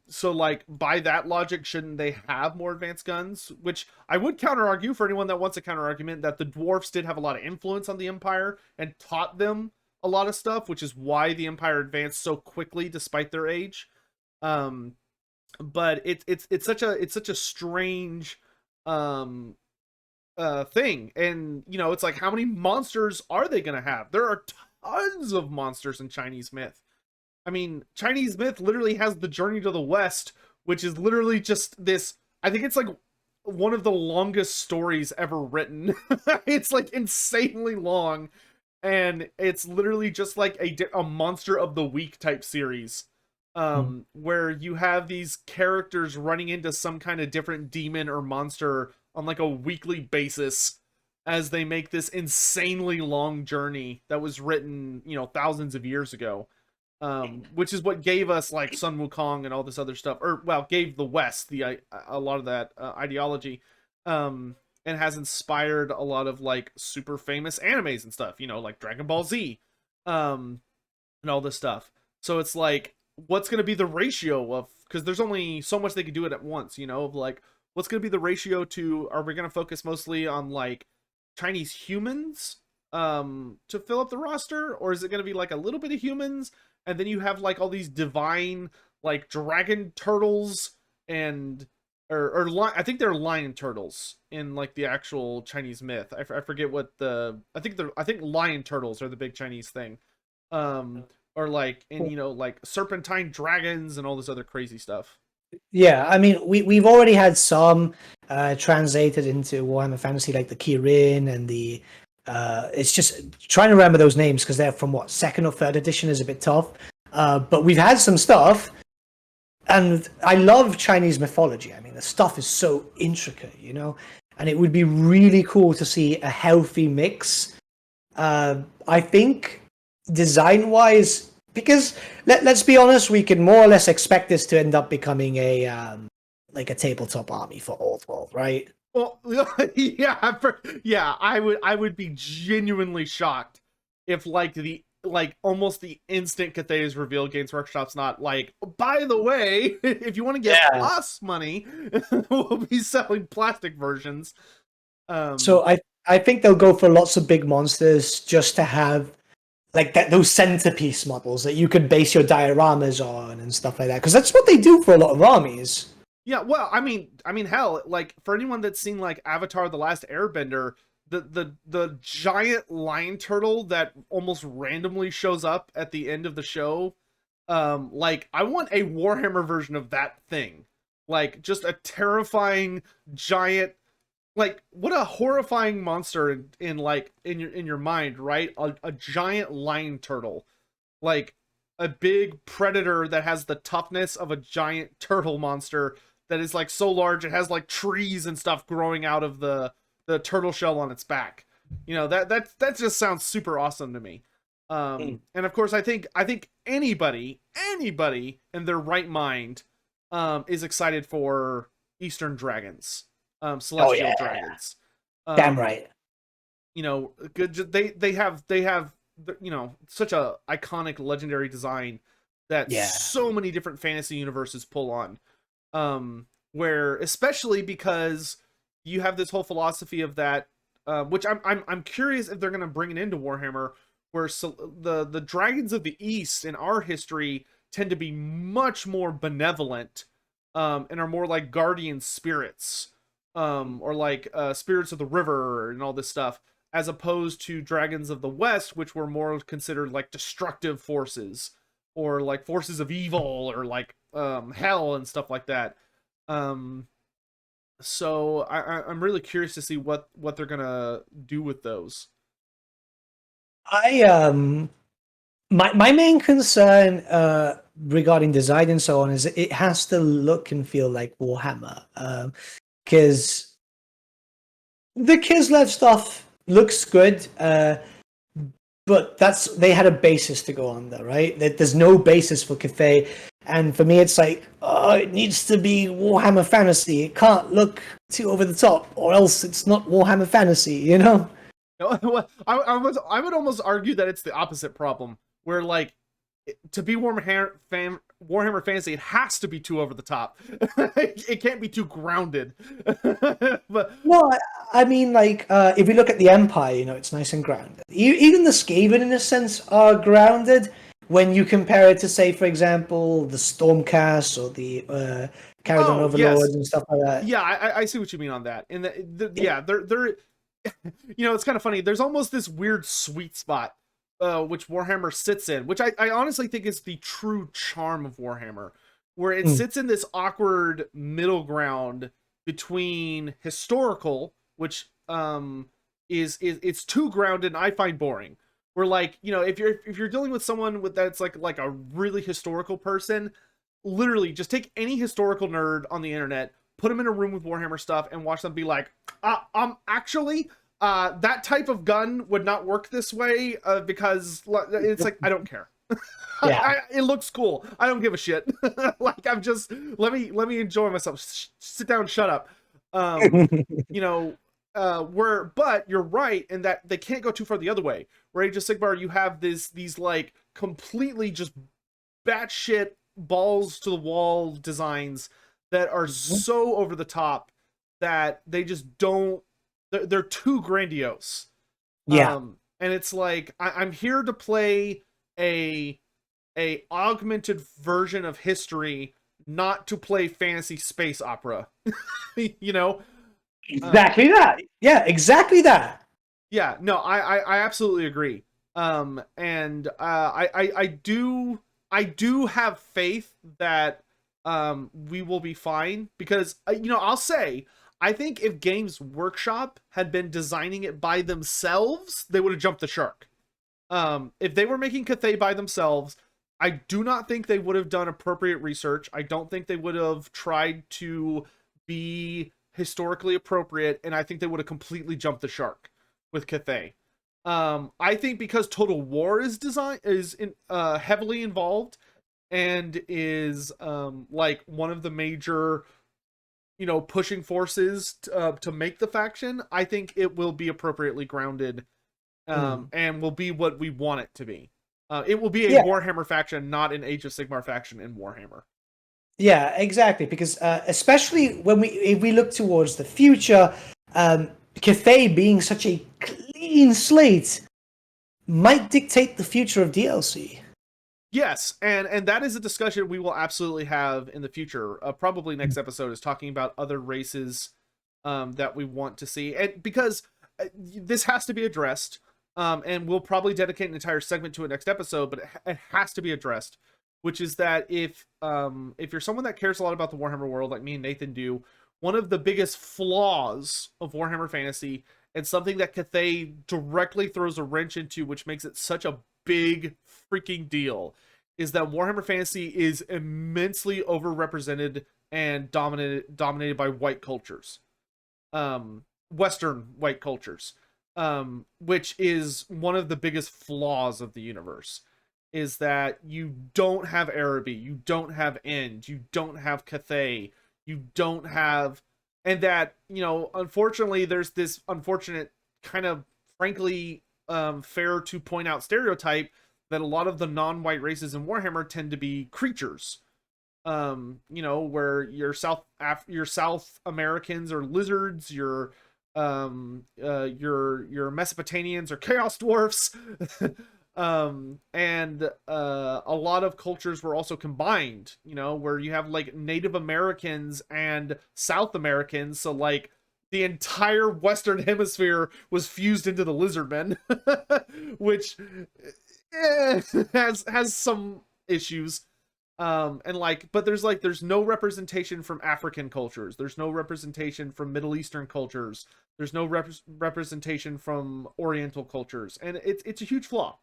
So like by that logic, shouldn't they have more advanced guns? Which I would counter argue for anyone that wants a counter argument that the dwarfs did have a lot of influence on the Empire and taught them a lot of stuff, which is why the Empire advanced so quickly despite their age. But it's such a strange thing, and you know, it's like, how many monsters are they gonna have? There are tons of monsters in Chinese myth. I mean, Chinese myth literally has the Journey to the West, which is literally just this, I think it's like one of the longest stories ever written. It's like insanely long, and it's literally just like a monster of the week type series, where you have these characters running into some kind of different demon or monster on like a weekly basis as they make this insanely long journey that was written, thousands of years ago. Which is what gave us like Sun Wukong and all this other stuff, or well, gave the West a lot of that ideology, and has inspired a lot of like super famous animes and stuff, like Dragon Ball Z, and all this stuff. So it's like, what's going to be the ratio of, because there's only so much they can do it at once, of like, what's going to be the ratio to, are we going to focus mostly on like Chinese humans to fill up the roster, or is it going to be like a little bit of humans, and then you have like all these divine like dragon turtles and I think they're lion turtles in like the actual Chinese myth. I forget what I think lion turtles are the big Chinese thing. Or like, and like serpentine dragons and all this other crazy stuff. Yeah, I mean, we've already had some translated into Warhammer Fantasy, like the Kirin and the. It's just trying to remember those names because they're from what, second or third edition is a bit tough. But we've had some stuff, and I love Chinese mythology. I mean, the stuff is so intricate, and it would be really cool to see a healthy mix. I think design-wise, because let's be honest, we can more or less expect this to end up becoming a like a tabletop army for Old World, right? Well, yeah, I would be genuinely shocked if like almost the instant Cathay is revealed, Games Workshop's not like, by the way, if you want to give us money, we'll be selling plastic versions. So I think they'll go for lots of big monsters just to have like those centerpiece models that you could base your dioramas on and stuff like that, because that's what they do for a lot of armies. Yeah, well, I mean, hell, like for anyone that's seen like Avatar: The Last Airbender, the giant lion turtle that almost randomly shows up at the end of the show, like I want a Warhammer version of that thing, like just a terrifying giant, like what a horrifying monster in your mind, right? A giant lion turtle, like a big predator that has the toughness of a giant turtle monster that is like so large it has like trees and stuff growing out of the turtle shell on its back. That just sounds super awesome to me. And of course I think anybody in their right mind is excited for Eastern dragons, celestial dragons. Damn right. They have such a iconic legendary design that so many different fantasy universes pull on. Where especially because you have this whole philosophy of that, which I'm curious if they're going to bring it into Warhammer, where the dragons of the East in our history tend to be much more benevolent, and are more like guardian spirits, or like spirits of the river and all this stuff, as opposed to dragons of the West, which were more considered like destructive forces, or like forces of evil, or like hell and stuff like that. So I'm really curious to see what they're gonna do with those. My main concern regarding design and so on is it has to look and feel like Warhammer, because the Kislev stuff looks good, but they had a basis to go on there, right? There's no basis for Cathay, and for me it's like, it needs to be Warhammer Fantasy. It can't look too over the top, or else it's not Warhammer Fantasy, No, I would almost argue that it's the opposite problem, where like to be Warhammer Fantasy, it has to be too over the top. It can't be too grounded. But no, I mean, like, if we look at the Empire, it's nice and grounded. Even the Skaven, in a sense, are grounded when you compare it to, say, for example, the Stormcast or the Caradon Overlords and stuff like that. Yeah, I see what you mean on that. And they're it's kind of funny. There's almost this weird sweet spot, which Warhammer sits in, which I honestly think is the true charm of Warhammer, where it sits in this awkward middle ground between historical, which is it's too grounded and I find boring, Where like, you know, if you're dealing with someone with that's like a really historical person, literally just take any historical nerd on the internet, put them in a room with Warhammer stuff, and watch them be like, actually, that type of gun would not work this way because it's like, I don't care. Yeah. It looks cool. I don't give a shit. Like, I'm just let me enjoy myself. Sit down, shut up. You know, but you're right in that they can't go too far the other way. Where Age of Sigmar, you have these like completely just batshit balls to the wall designs that are so over the top that they just don't. They're too grandiose. Yeah. And it's like I'm here to play a augmented version of history, not to play fantasy space opera. You know, Exactly that. Yeah, exactly that. yeah, no, I absolutely agree. And I do have faith that we will be fine because you know, I'll say I think if Games Workshop had been designing it by themselves, they would have jumped the shark. If they were making Cathay by themselves, I do not think they would have done appropriate research. I don't think they would have tried to be historically appropriate, and I think they would have completely jumped the shark with Cathay. I think because Total War heavily involved and is like one of the major, you know, pushing forces to make the faction, I think it will be appropriately grounded and will be what we want it to be. It will be a Warhammer faction, not an Age of Sigmar faction in Warhammer. Yeah, exactly. Because especially when if we look towards the future, Cathay being such a clean slate might dictate the future of DLC. Yes, and that is a discussion we will absolutely have in the future. Probably next episode is talking about other races that we want to see, and because this has to be addressed. And we'll probably dedicate an entire segment to it next episode, but it has to be addressed, which is that if you're someone that cares a lot about the Warhammer world, like me and Nathan do, one of the biggest flaws of Warhammer Fantasy, and something that Cathay directly throws a wrench into, which makes it such a big freaking deal, is that Warhammer Fantasy is immensely overrepresented and dominated by white cultures, Western white cultures. Which is one of the biggest flaws of the universe, is that you don't have Araby, you don't have End, you don't have Cathay, you don't have, and that, you know, unfortunately, there's this unfortunate kind of, frankly, fair to point out stereotype that a lot of the non-white races in Warhammer tend to be creatures. You know, where your South Americans are lizards, your Mesopotamians are chaos dwarfs. And a lot of cultures were also combined, you know, where you have like Native Americans and South Americans, so like the entire Western Hemisphere was fused into the Lizardmen, which has some issues. And like, but there's no representation from African cultures, there's no representation from Middle Eastern cultures, there's no representation from Oriental cultures, and it's a huge flaw.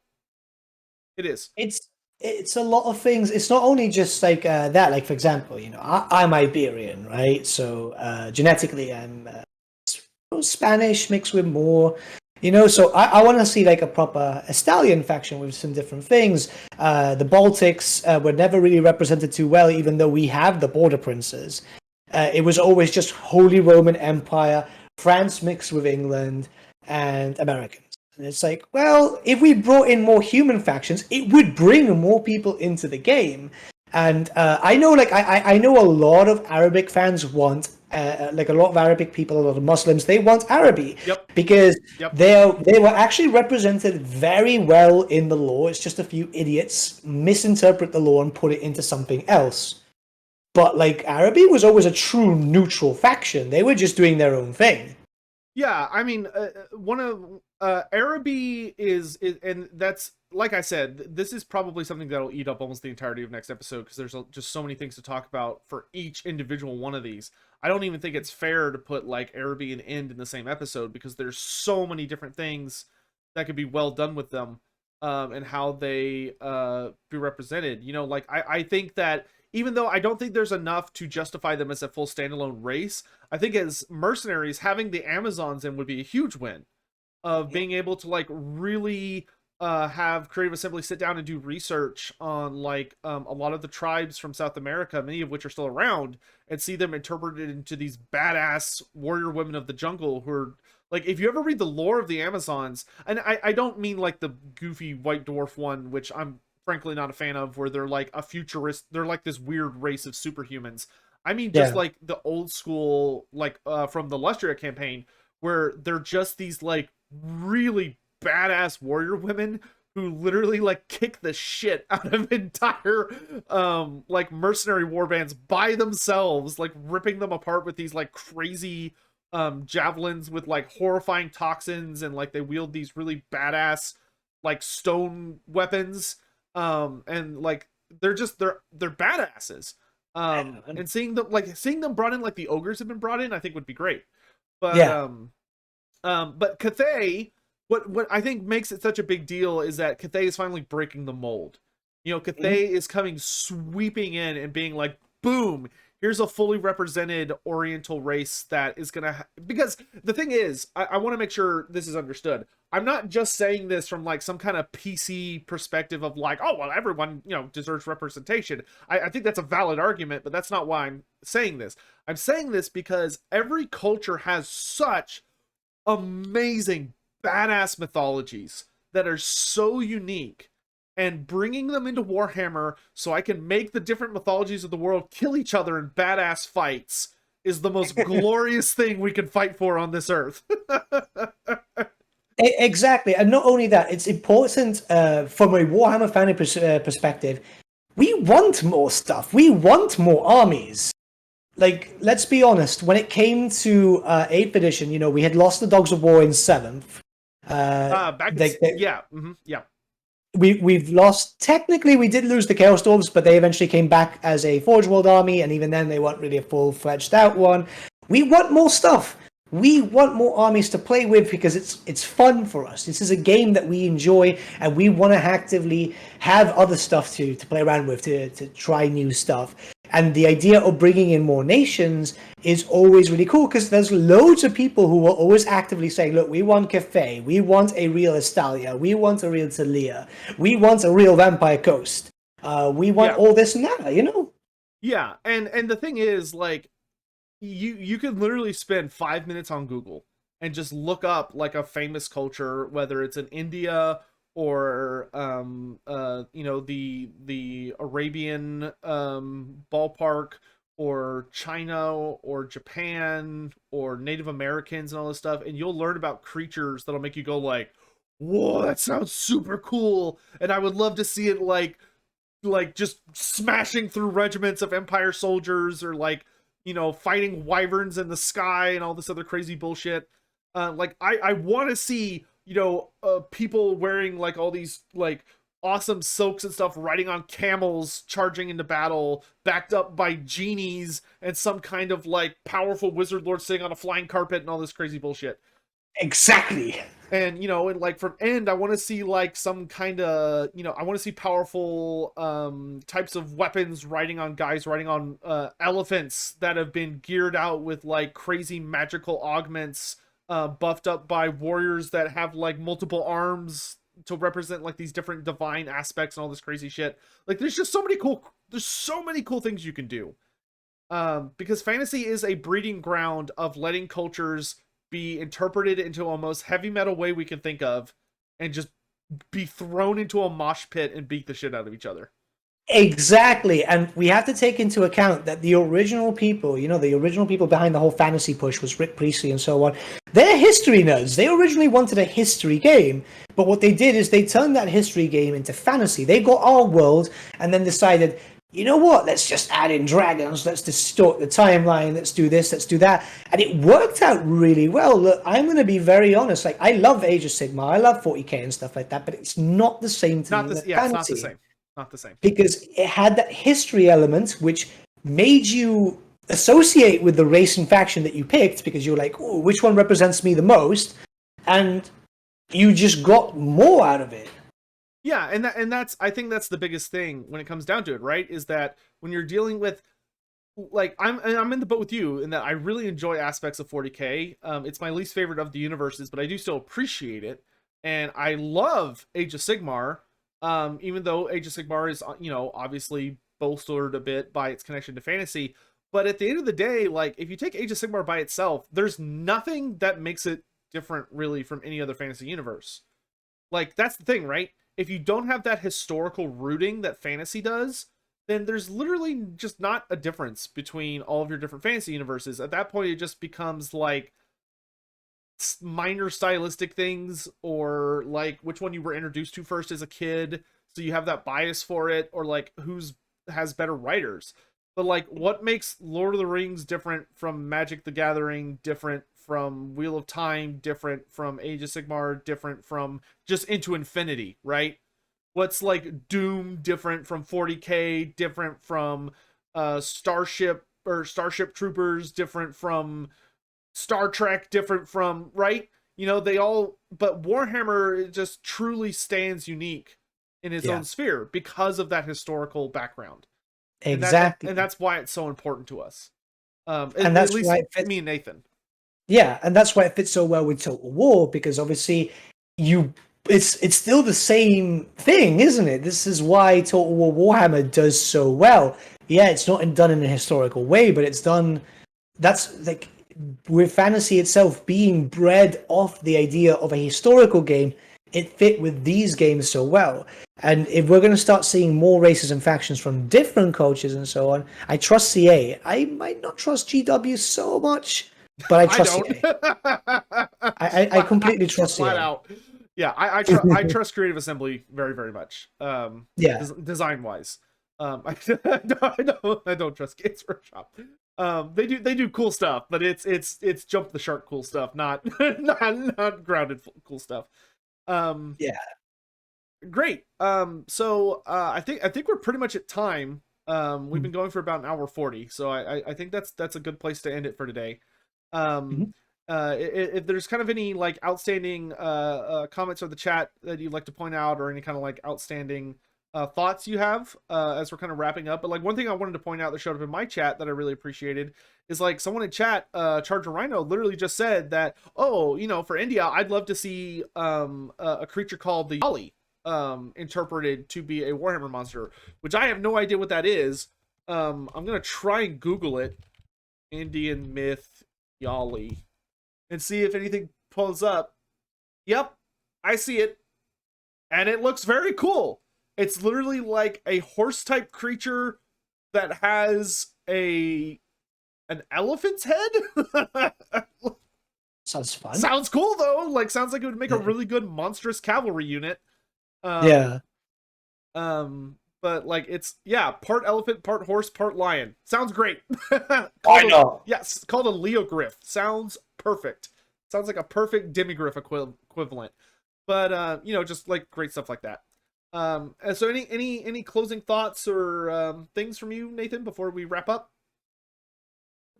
It is. It's a lot of things. It's not only just like that. Like, for example, you know, I'm Iberian, right? So genetically, I'm Spanish mixed with more. You know, so I want to see like a proper Estalian faction with some different things. The Baltics were never really represented too well, even though we have the border princes. It was always just Holy Roman Empire, France mixed with England, and Americans. And it's like, well, if we brought in more human factions, it would bring more people into the game. And I know, like, I know a lot of Arabic fans want, like a lot of Arabic people, a lot of Muslims, they want Araby. Yep. Because Yep. they were actually represented very well in the lore. It's just a few idiots misinterpret the lore and put it into something else. But, like, Araby was always a true neutral faction. They were just doing their own thing. Yeah, I mean, one of Araby is, and that's, like I said, this is probably something that'll eat up almost the entirety of next episode, because there's just so many things to talk about for each individual one of these. I don't even think it's fair to put like Araby and End in the same episode, because there's so many different things that could be well done with them. and how they be represented. You know, like I think that even though I don't think there's enough to justify them as a full standalone race, I think as mercenaries, having the Amazons in would be a huge win of being able to like really have Creative Assembly sit down and do research on like a lot of the tribes from South America, many of which are still around, and see them interpreted into these badass warrior women of the jungle who are like, if you ever read the lore of the Amazons, and I don't mean like the goofy white dwarf one, which I'm frankly not a fan of, where they're like a futurist, they're like this weird race of superhumans. I mean just like the old school, like from the Lustria campaign, where they're just these like really badass warrior women who literally like kick the shit out of entire like mercenary warbands by themselves, like ripping them apart with these like crazy javelins with like horrifying toxins, and like they wield these really badass like stone weapons, and like they're badasses, and seeing them brought in like the ogres have been brought in, I think would be great. But but Cathay, what I think makes it such a big deal is that Cathay is finally breaking the mold. You know, Cathay is coming sweeping in and being like, boom, here's a fully represented Oriental race that is gonna because the thing is, I want to make sure this is understood. I'm not just saying this from like some kind of PC perspective of like, oh well, everyone, you know, deserves representation. I think that's a valid argument, but that's not why I'm saying this. I'm saying this because every culture has such amazing badass mythologies that are so unique, and bringing them into Warhammer so I can make the different mythologies of the world kill each other in badass fights is the most glorious thing we can fight for on this earth. Exactly, and not only that, it's important from a Warhammer fan perspective. We want more stuff. We want more armies. Like, let's be honest. When it came to 8th edition, you know, we had lost the Dogs of War in 7th. We've lost. Technically, we did lose the Chaos Dwarves, but they eventually came back as a Forge World army, and even then, they weren't really a full-fledged out one. We want more stuff. We want more armies to play with because it's fun for us. This is a game that we enjoy, and we want to actively have other stuff to play around with, to try new stuff. And the idea of bringing in more nations is always really cool because there's loads of people who are always actively saying, look, we want Cathay, we want a real Estalia, we want a real Talia, we want a real Vampire Coast, we want all this and that, you know? Yeah, and the thing is, like, you could literally spend 5 minutes on Google and just look up like a famous culture, whether it's in India or you know, the Arabian ballpark, or China or Japan or Native Americans and all this stuff, and you'll learn about creatures that'll make you go like, whoa, that sounds super cool, and I would love to see it like just smashing through regiments of Empire soldiers, or like, you know, fighting wyverns in the sky and all this other crazy bullshit. Like I want to see, you know, people wearing like all these like awesome silks and stuff, riding on camels, charging into battle, backed up by genies and some kind of like powerful wizard lord sitting on a flying carpet and all this crazy bullshit. Exactly. And, you know, and like from end, I want to see like some kind of, you know, I want to see powerful types of weapons riding on elephants that have been geared out with like crazy magical augments, buffed up by warriors that have like multiple arms to represent like these different divine aspects and all this crazy shit. Like there's so many cool things you can do. Because fantasy is a breeding ground of letting cultures be interpreted into a most heavy metal way we can think of, and just be thrown into a mosh pit and beat the shit out of each other. Exactly, and we have to take into account that the original people, you know, the original people behind the whole fantasy push was Rick Priestley and so on. They're history nerds. They originally wanted a history game, but what they did is they turned that history game into fantasy. They got our world and then decided, you know what, let's just add in dragons, let's distort the timeline, let's do this, let's do that. And it worked out really well. Look, I'm going to be very honest. Like, I love Age of Sigmar, I love 40k and stuff like that, but it's not the same to me. It's not the same. Not the same. Because it had that history element, which made you associate with the race and faction that you picked, because you're like, oh, which one represents me the most? And you just got more out of it. Yeah, and that's I think that's the biggest thing when it comes down to it, right? Is that when you're dealing with like I'm in the boat with you in that I really enjoy aspects of 40K. It's my least favorite of the universes, but I do still appreciate it, and I love Age of Sigmar. Even though Age of Sigmar is obviously bolstered a bit by its connection to fantasy, but at the end of the day, like if you take Age of Sigmar by itself, there's nothing that makes it different really from any other fantasy universe. Like that's the thing, right? If you don't have that historical rooting that fantasy does, then there's literally just not a difference between all of your different fantasy universes. At that point, it just becomes like minor stylistic things, or like which one you were introduced to first as a kid, so you have that bias for it, or like who's has better writers. But like, what makes Lord of the Rings different from Magic the Gathering, different from Wheel of Time, different from Age of Sigmar, different from just Into Infinity, right? What's like Doom different from 40K, different from Starship Troopers, different from Star Trek, different from, right? They all, but Warhammer just truly stands unique in its Yeah, own sphere because of that historical background. exactly. And that's why it's so important to us. And At that's least why it fits. me and Nathan. Yeah, and that's why it fits so well with Total War, because obviously you it's still the same thing, isn't it? This is why Total War Warhammer does so well. Yeah, it's not done in a historical way, but it's done. That's like with fantasy itself being bred off the idea of a historical game, it fit with these games so well. And if we're going to start seeing more races and factions from different cultures and so on, I trust CA. I might not trust GW so much, but I I trust don't. CA. I completely trust Flat CA. out. Yeah, I trust Creative Assembly very, very much. Yeah. Design wise. I don't trust Games Workshop. They do cool stuff, but it's jump the shark cool stuff, not not grounded cool stuff. Yeah. Great. So I think we're pretty much at time. We've been going for about an hour 40, so I think that's a good place to end it for today. Mhm. If there's kind of any like outstanding comments or the chat that you'd like to point out, or any kind of like outstanding thoughts you have as we're kind of wrapping up. But like one thing I wanted to point out that showed up in my chat that I really appreciated is like someone in chat, Charger Rhino, literally just said that, oh, for India, I'd love to see a creature called the Yali interpreted to be a Warhammer monster, which I have no idea what that is. I'm gonna try and Google it. Indian myth Yali, and see if anything pulls up. Yep, I see it, and it looks very cool. It's literally like a horse type creature that has an elephant's head. Sounds fun. Sounds cool though. Like sounds like it would make a really good monstrous cavalry unit. Yeah. But like it's part elephant, part horse, part lion. Sounds great. Why not? Yes, called a Leogryph. Sounds perfect. Sounds like a perfect demigryph equivalent. But just like great stuff like that. And so any closing thoughts or things from you, Nathan, before we wrap up?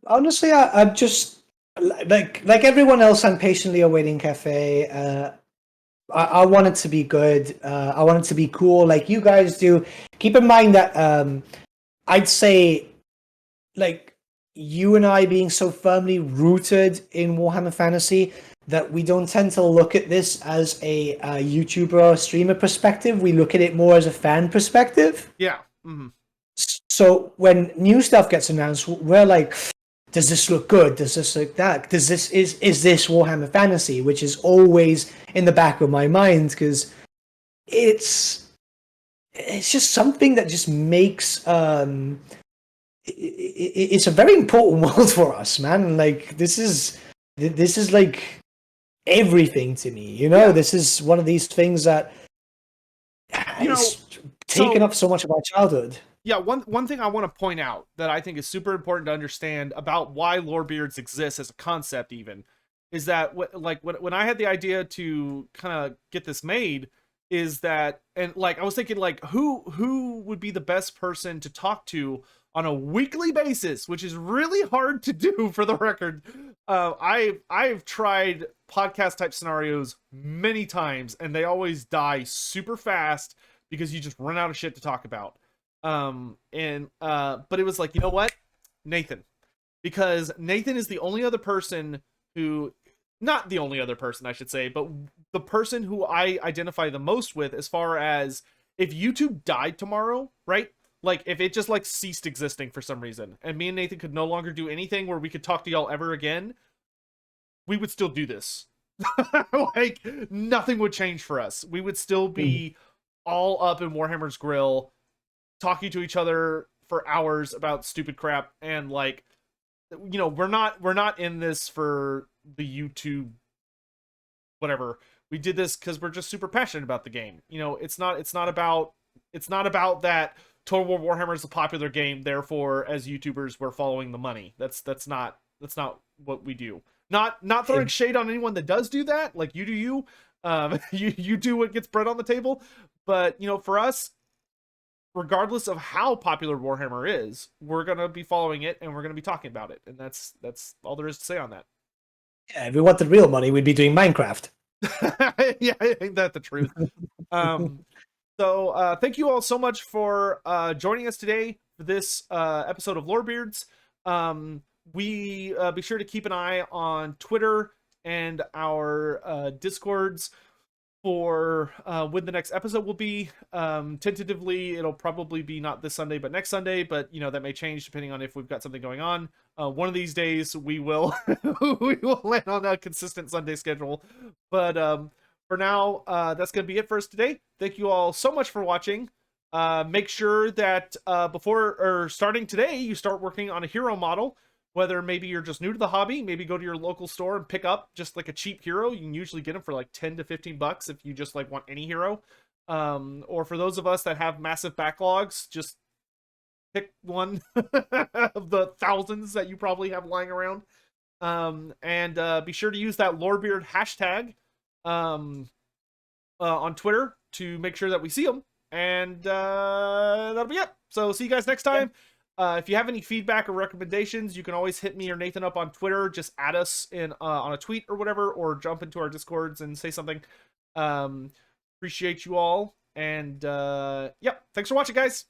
Honestly, I'm just like everyone else. I'm patiently awaiting Cathay. I want it to be good. I want it to be cool, like you guys do. Keep in mind that I'd say, like you and I being so firmly rooted in Warhammer Fantasy, that we don't tend to look at this as a YouTuber or streamer perspective. We look at it more as a fan perspective. Yeah. Mm-hmm. So when new stuff gets announced, we're like, does this look good? Does this look that? Is this Warhammer Fantasy? Which is always in the back of my mind, because it's just something that just makes it's a very important world for us, man. Like this is like everything to me. Yeah. This is one of these things that it's taken up so much of my childhood. Yeah, one thing I want to point out that I think is super important to understand about why Lorebeards exists as a concept even is that when I had the idea to kind of get this made is that, and like I was thinking like who would be the best person to talk to on a weekly basis, which is really hard to do for the record. I've tried podcast type scenarios many times, and they always die super fast because you just run out of shit to talk about. But it was like, you know what, Nathan, because Nathan is the only other person who, not the only other person I should say, but the person who I identify the most with as far as if YouTube died tomorrow, right? Like if it just like ceased existing for some reason and me and Nathan could no longer do anything where we could talk to y'all ever again, we would still do this. Like nothing would change for us. We would still be all up in Warhammer's grill, talking to each other for hours about stupid crap. And like, you know, we're not in this for the YouTube whatever. We did this because we're just super passionate about the game. You know, it's not about that Total War Warhammer is a popular game, therefore as YouTubers we're following the money. That's not what we do. Not throwing shade on anyone that does do that. Like you do you. You do what gets bread on the table. But you know, for us, regardless of how popular Warhammer is, we're gonna be following it and we're gonna be talking about it. And that's all there is to say on that. Yeah, if we wanted real money, we'd be doing Minecraft. Yeah, ain't that the truth? So thank you all so much for joining us today for this episode of Lorebeards. We be sure to keep an eye on Twitter and our Discords for when the next episode will be. Tentatively, it'll probably be not this Sunday, but next Sunday. But you know that may change depending on if we've got something going on. One of these days, we will we will land on a consistent Sunday schedule. But for now, that's gonna be it for us today. Thank you all so much for watching. Make sure that before or starting today, you start working on a hero model. Whether maybe you're just new to the hobby, maybe go to your local store and pick up just like a cheap hero. You can usually get them for like 10 to 15 bucks if you just like want any hero. Or for those of us that have massive backlogs, just pick one of the thousands that you probably have lying around. And be sure to use that Lorebeard hashtag on Twitter to make sure that we see them. And that'll be it. So see you guys next time. If you have any feedback or recommendations, you can always hit me or Nathan up on Twitter. Just add us in on a tweet or whatever, or jump into our Discords and say something. Appreciate you all. And yep, thanks for watching, guys.